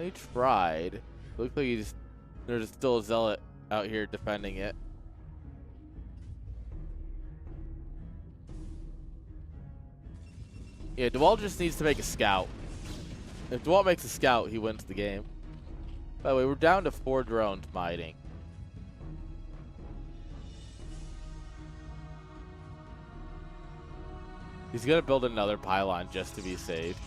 He tried. Looks like there's still a Zealot out here defending it. Yeah, DeWalt just needs to make a scout. If DeWalt makes a scout, he wins the game. By the way, we're down to 4 drones mining. He's gonna build another pylon just to be safe.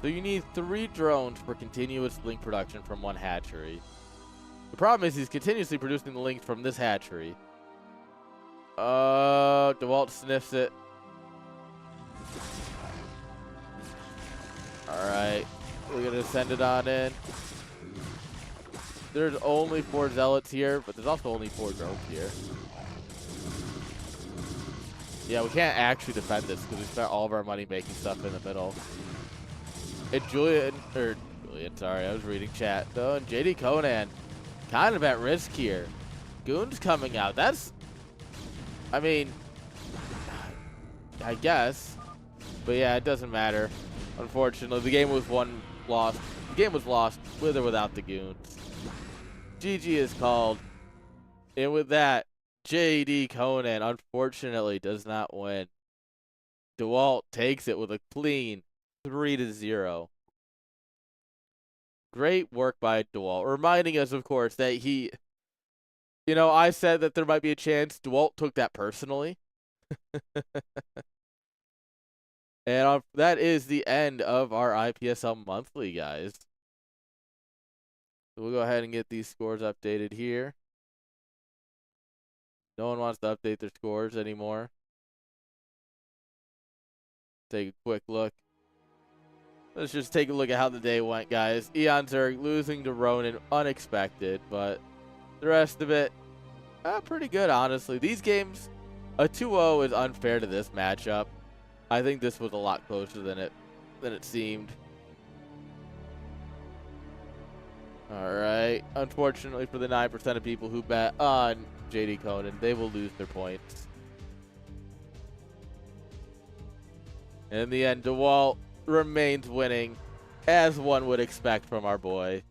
So you need 3 drones for continuous link production from 1 hatchery. The problem is he's continuously producing the links from this hatchery. DeWalt sniffs it. Alright. We're gonna send it on in. There's only 4 Zealots here, but there's also only 4 drones here. Yeah, we can't actually defend this because we spent all of our money making stuff in the middle. And Julian, sorry, I was reading chat though, and JD Conan kind of at risk here. Goon's coming out. That's, I mean, I guess. But yeah, it doesn't matter. Unfortunately, the game was lost. The game was lost with or without the Goons. GG is called. And with that, JD Conan unfortunately does not win. DeWalt takes it with a clean 3-0. Great work by DeWalt. Reminding us, of course, that he... You know, I said that there might be a chance. DeWalt took that personally. And that is the end of our IPSL Monthly, guys. So we'll go ahead and get these scores updated here. No one wants to update their scores anymore. take a quick look. Let's just take a look at how the day went, guys. Eon Zerg losing to Ronin, unexpected, but the rest of it, pretty good, honestly. These games, a 2-0 is unfair to this matchup. I think this was a lot closer than it seemed. All right. Unfortunately for the 9% of people who bet on JD Conan, they will lose their points. And in the end, DeWalt remains winning, as one would expect from our boy.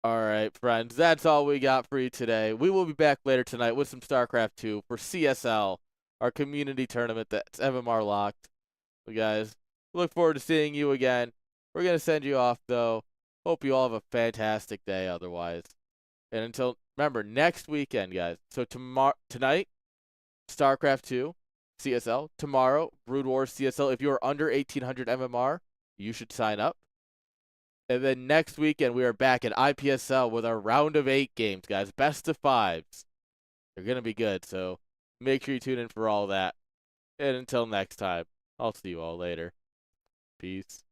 All right, friends, that's all we got for you today. We will be back later tonight with some StarCraft 2 for CSL, our community tournament that's MMR locked. So guys, look forward to seeing you again. We're going to send you off, though. Hope you all have a fantastic day otherwise. And until, remember, next weekend, guys. So tonight, StarCraft 2, CSL. Tomorrow, Brood Wars CSL. If you are under 1800 MMR, you should sign up. And then next weekend, we are back at IPSL with our round of 8 games, guys. Best of 5s. They're going to be good, so make sure you tune in for all that. And until next time, I'll see you all later. Peace.